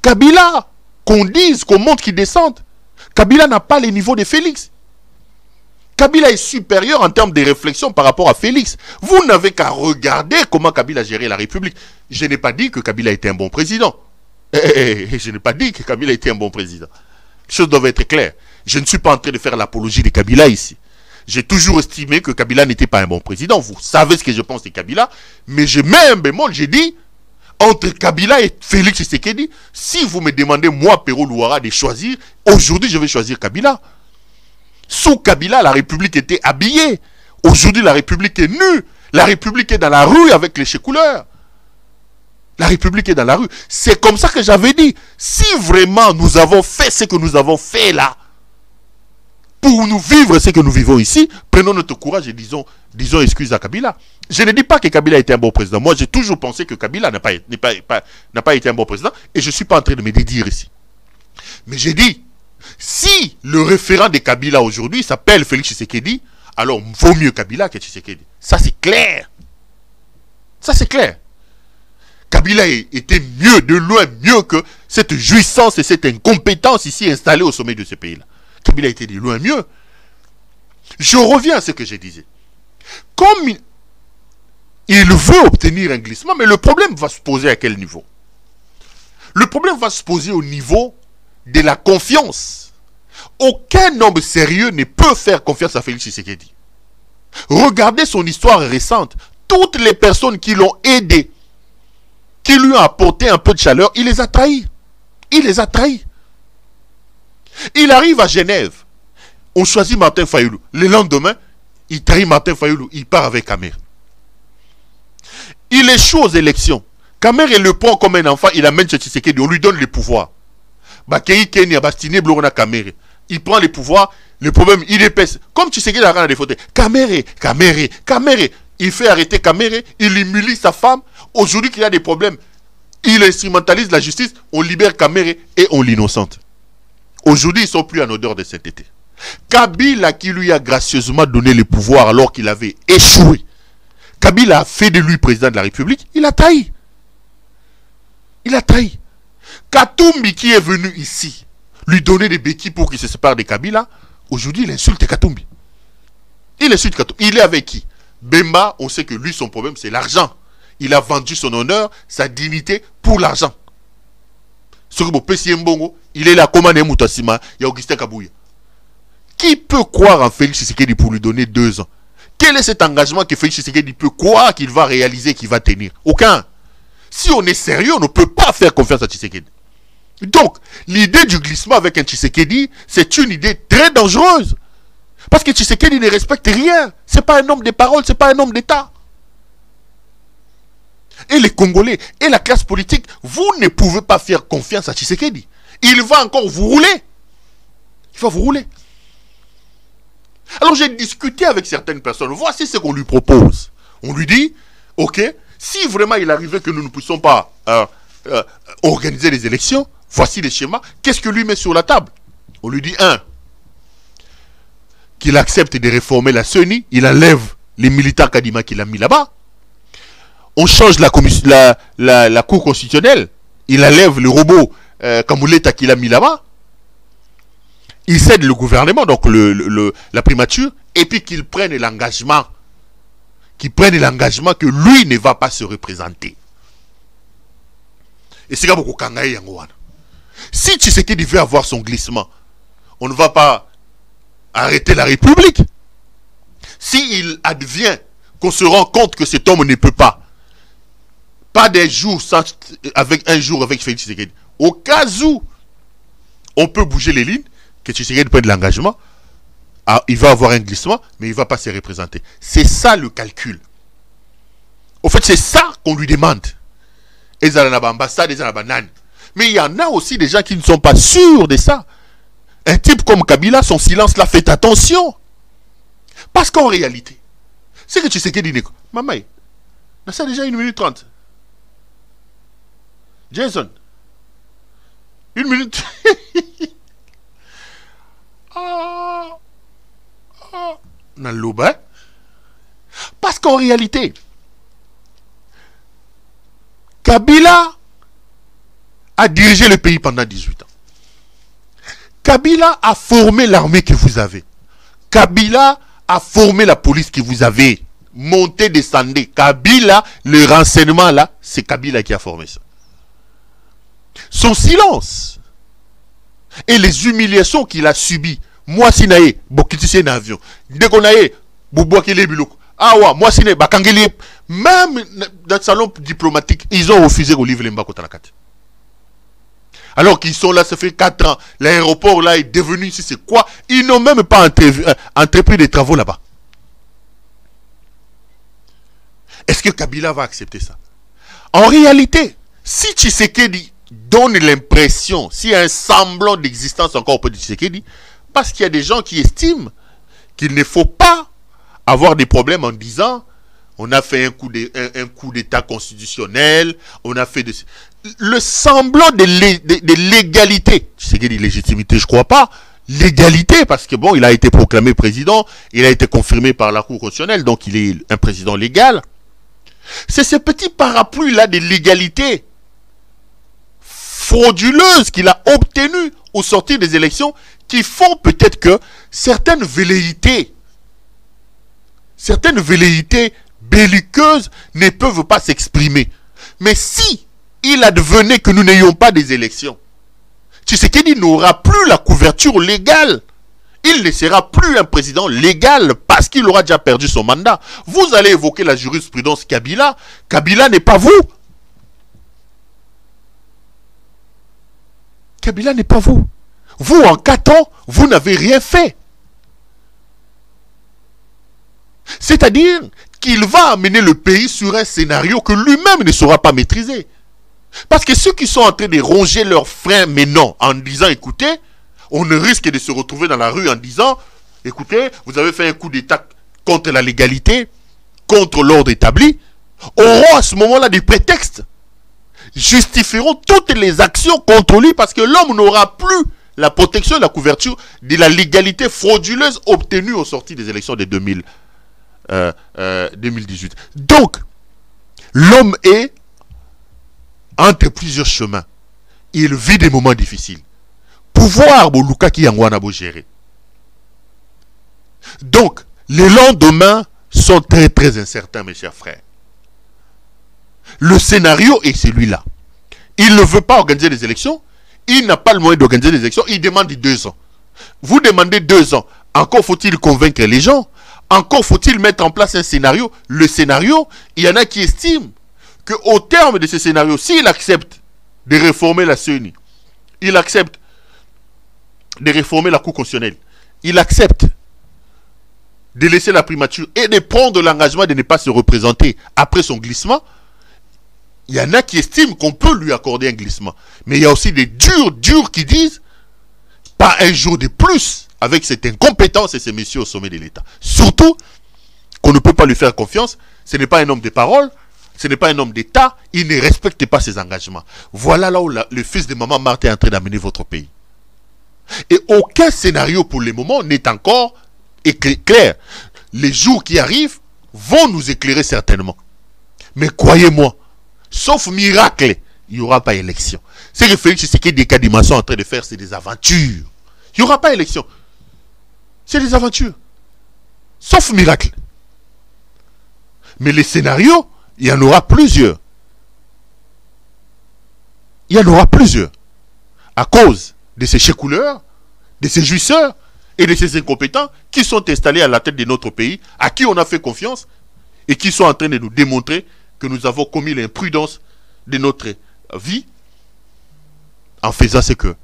Kabila, qu'on dise, qu'on montre qu'il descende, Kabila n'a pas les niveaux de Félix. Kabila est supérieur en termes de réflexion par rapport à Félix. Vous n'avez qu'à regarder comment Kabila a géré la République. Je n'ai pas dit que Kabila était un bon président. Je n'ai pas dit que Kabila était un bon président. Les choses doivent être claires. Je ne suis pas en train de faire l'apologie de Kabila ici. J'ai toujours estimé que Kabila n'était pas un bon président. Vous savez ce que je pense de Kabila. Mais je mets un bémol, j'ai dit, entre Kabila et Félix Tshisekedi, si vous me demandez, moi, Pero Luara, de choisir, aujourd'hui, je vais choisir Kabila. Sous Kabila, la République était habillée. Aujourd'hui, la République est nue. La République est dans la rue avec les couleurs. La République est dans la rue. C'est comme ça que j'avais dit. Si vraiment nous avons fait ce que nous avons fait là, pour nous vivre ce que nous vivons ici, prenons notre courage et disons excuse à Kabila. Je ne dis pas que Kabila était un bon président. Moi, j'ai toujours pensé que Kabila n'a pas été un bon président. Et je ne suis pas en train de me dédire ici. Mais j'ai dit, si le référent de Kabila aujourd'hui s'appelle Félix Tshisekedi, alors vaut mieux Kabila que Tshisekedi. Ça, c'est clair. Ça, c'est clair. Kabila était mieux, de loin mieux que cette jouissance et cette incompétence ici installée au sommet de ce pays-là. Kabila était de loin mieux. Je reviens à ce que je disais. Comme il veut obtenir un glissement, mais le problème va se poser à quel niveau? Le problème va se poser au niveau de la confiance. Aucun homme sérieux ne peut faire confiance à Félix Tshisekedi. Regardez son histoire récente. Toutes les personnes qui l'ont aidé, qui lui ont apporté un peu de chaleur, il les a trahis. Il les a trahis. Il arrive à Genève. On choisit Martin Fayoulou. Le lendemain, il trahit Martin Fayoulou. Il part avec Kamer. Il échoue aux élections. Kamer, il le prend comme un enfant. Il amène chez Tshisekedi. On lui donne le pouvoir. Il prend les pouvoirs, le problème, il épaisse. Comme tu sais qu'il a des fautes. Kamere. Il fait arrêter Kamere, il humilie sa femme. Aujourd'hui qu'il a des problèmes, il instrumentalise la justice, on libère Kamere et on l'innocente. Aujourd'hui, ils ne sont plus en odeur de cet été. Kabila qui lui a gracieusement donné le pouvoir alors qu'il avait échoué. Kabila a fait de lui président de la République, il a trahi. Katumbi qui est venu ici, lui donner des béquilles pour qu'il se sépare de Kabila, aujourd'hui il insulte Katumbi. Il est avec qui? Bemba, on sait que lui, son problème, c'est l'argent. Il a vendu son honneur, sa dignité pour l'argent. Il est là comme un Moutassima, il y a Augustin Kabouya. Qui peut croire en Félix Tshisekedi pour lui donner 2 ans? Quel est cet engagement que Félix Tshisekedi peut croire qu'il va réaliser, qu'il va tenir? Aucun. Si on est sérieux, on ne peut pas faire confiance à Tshisekedi. Donc, l'idée du glissement avec un Tshisekedi, c'est une idée très dangereuse. Parce que Tshisekedi ne respecte rien. Ce n'est pas un homme de parole, ce n'est pas un homme d'État. Et les Congolais et la classe politique, vous ne pouvez pas faire confiance à Tshisekedi. Il va encore vous rouler. Il va vous rouler. Alors j'ai discuté avec certaines personnes. Voici ce qu'on lui propose. On lui dit, ok, si vraiment il arrivait que nous ne puissions pas organiser les élections, voici les schémas. Qu'est-ce que lui met sur la table? On lui dit, 1, qu'il accepte de réformer la CENI, il enlève les militaires Kadima qu'il a mis là-bas. On change la Cour constitutionnelle, il enlève le robot Kamouleta qu'il a mis là-bas. Il cède le gouvernement, donc la primature, et puis qu'il prenne l'engagement que lui ne va pas se représenter. Et c'est comme Kangaï Yangouana. Si Tshisekedi veut avoir son glissement, on ne va pas arrêter la République. S'il advient qu'on se rend compte que cet homme ne peut pas des jours avec un jour avec Félix Tshisekedi, au cas où on peut bouger les lignes, que Tshisekedi prenne l'engagement, il va avoir un glissement, mais il ne va pas se représenter. C'est ça le calcul. Au fait, c'est ça qu'on lui demande. Mais il y en a aussi des gens qui ne sont pas sûrs de ça. Un type comme Kabila, son silence là, fait attention. Parce qu'en réalité, c'est que Tshisekedi dit, maman, ça déjà 1 minute 30. Jason, 1 minute. Parce qu'en réalité, Kabila a dirigé le pays pendant 18 ans. Kabila a formé l'armée que vous avez. Kabila a formé la police que vous avez. Montez, descendez. Kabila, le renseignement là, c'est Kabila qui a formé ça. Son silence et les humiliations qu'il a subies. Moi, si nae, bokitise na avion. Dès qu'on aille, boubouakele biloko. Ah ouais, moi, si nae, bakangeli. Même dans le salon diplomatique, ils ont refusé au livre l'embako talakat. Alors qu'ils sont là, ça fait 4 ans. L'aéroport là est devenu ici, c'est quoi? Ils n'ont même pas entrepris des travaux là-bas. Est-ce que Kabila va accepter ça? En réalité, si Tshisekedi donne l'impression, s'il y a un semblant d'existence encore pour Tshisekedi, parce qu'il y a des gens qui estiment qu'il ne faut pas avoir des problèmes en disant on a fait un coup d'état constitutionnel, on a fait le semblant de l'égalité. Tshisekedi, légitimité, je crois pas. L'égalité, parce que bon, il a été proclamé président, il a été confirmé par la Cour constitutionnelle, donc il est un président légal. C'est ce petit parapluie-là de l'égalité frauduleuse qu'il a obtenue au sortir des élections qui font peut-être que certaines velléités belliqueuses ne peuvent pas s'exprimer. Mais si il advenait que nous n'ayons pas des élections, Tshisekedi n'aura plus la couverture légale. Il ne sera plus un président légal parce qu'il aura déjà perdu son mandat. Vous allez évoquer la jurisprudence Kabila. Kabila n'est pas vous. Kabila n'est pas vous. Vous, en 4 ans, vous n'avez rien fait. C'est-à-dire qu'il va amener le pays sur un scénario que lui-même ne saura pas maîtriser. Parce que ceux qui sont en train de ronger leurs freins maintenant en disant, écoutez, on ne risque de se retrouver dans la rue en disant, écoutez, vous avez fait un coup d'État contre la légalité, contre l'ordre établi, auront à ce moment-là des prétextes, justifieront toutes les actions contre lui parce que l'homme n'aura plus la protection et la couverture de la légalité frauduleuse obtenue au sorti des élections de 2018. Donc, l'homme est entre plusieurs chemins. Il vit des moments difficiles. Pouvoir, Boluka qui yangwana bo gérer. Donc, les lendemains sont très très incertains, mes chers frères. Le scénario est celui-là. Il ne veut pas organiser les élections. Il n'a pas le moyen d'organiser les élections. Il demande 2 ans. Vous demandez 2 ans. Encore faut-il convaincre les gens. Encore faut-il mettre en place un scénario. Le scénario, il y en a qui estiment qu'au terme de ce scénario, s'il accepte de réformer la CENI, il accepte de réformer la Cour constitutionnelle, il accepte de laisser la primature et de prendre l'engagement de ne pas se représenter après son glissement, il y en a qui estiment qu'on peut lui accorder un glissement. Mais il y a aussi des durs qui disent pas un jour de plus avec cette incompétence et ces messieurs au sommet de l'État. Surtout qu'on ne peut pas lui faire confiance. Ce n'est pas un homme de parole, ce n'est pas un homme d'État, il ne respecte pas ses engagements. Voilà là où le fils de Maman Marthe est en train d'amener votre pays. Et aucun scénario pour le moment n'est encore clair. Les jours qui arrivent vont nous éclairer certainement. Mais croyez-moi, sauf miracle, il n'y aura pas élection. Ce que Félix Tshisekedi et Kadima sont en train de faire, c'est des aventures. Il n'y aura pas élection. C'est des aventures. Sauf miracle. Mais les scénarios, il y en aura plusieurs. Il y en aura plusieurs. À cause de ces chécouleurs, de ces jouisseurs et de ces incompétents qui sont installés à la tête de notre pays, à qui on a fait confiance et qui sont en train de nous démontrer que nous avons commis l'imprudence de notre vie en faisant ce que,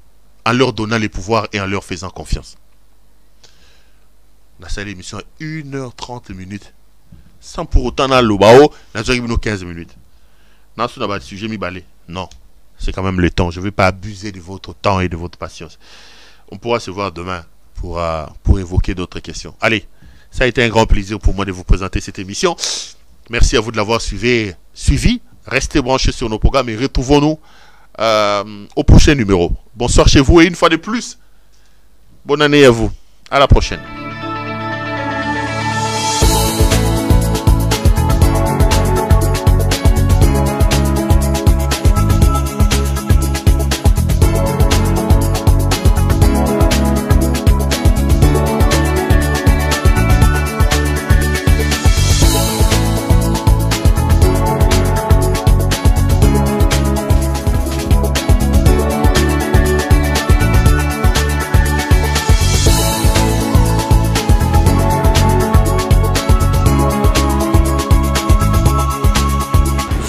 en leur donnant les pouvoirs et en leur faisant confiance. On a fait l'émission 1h30 minutes sans pour autant dans le bao, on a 15 minutes. Non, c'est quand même le temps. Je ne vais pas abuser de votre temps et de votre patience. On pourra se voir demain pour évoquer d'autres questions. Allez, ça a été un grand plaisir pour moi de vous présenter cette émission. Merci à vous de l'avoir suivi. Restez branchés sur nos programmes et retrouvons-nous au prochain numéro. Bonsoir chez vous et une fois de plus, bonne année à vous. À la prochaine.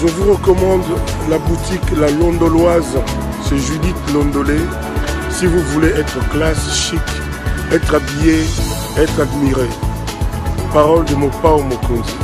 Je vous recommande la boutique La Londoloise, c'est Judith Londolé. Si vous voulez être classe, chic, être habillé, être admiré. Parole de mon Pao Mokonzi.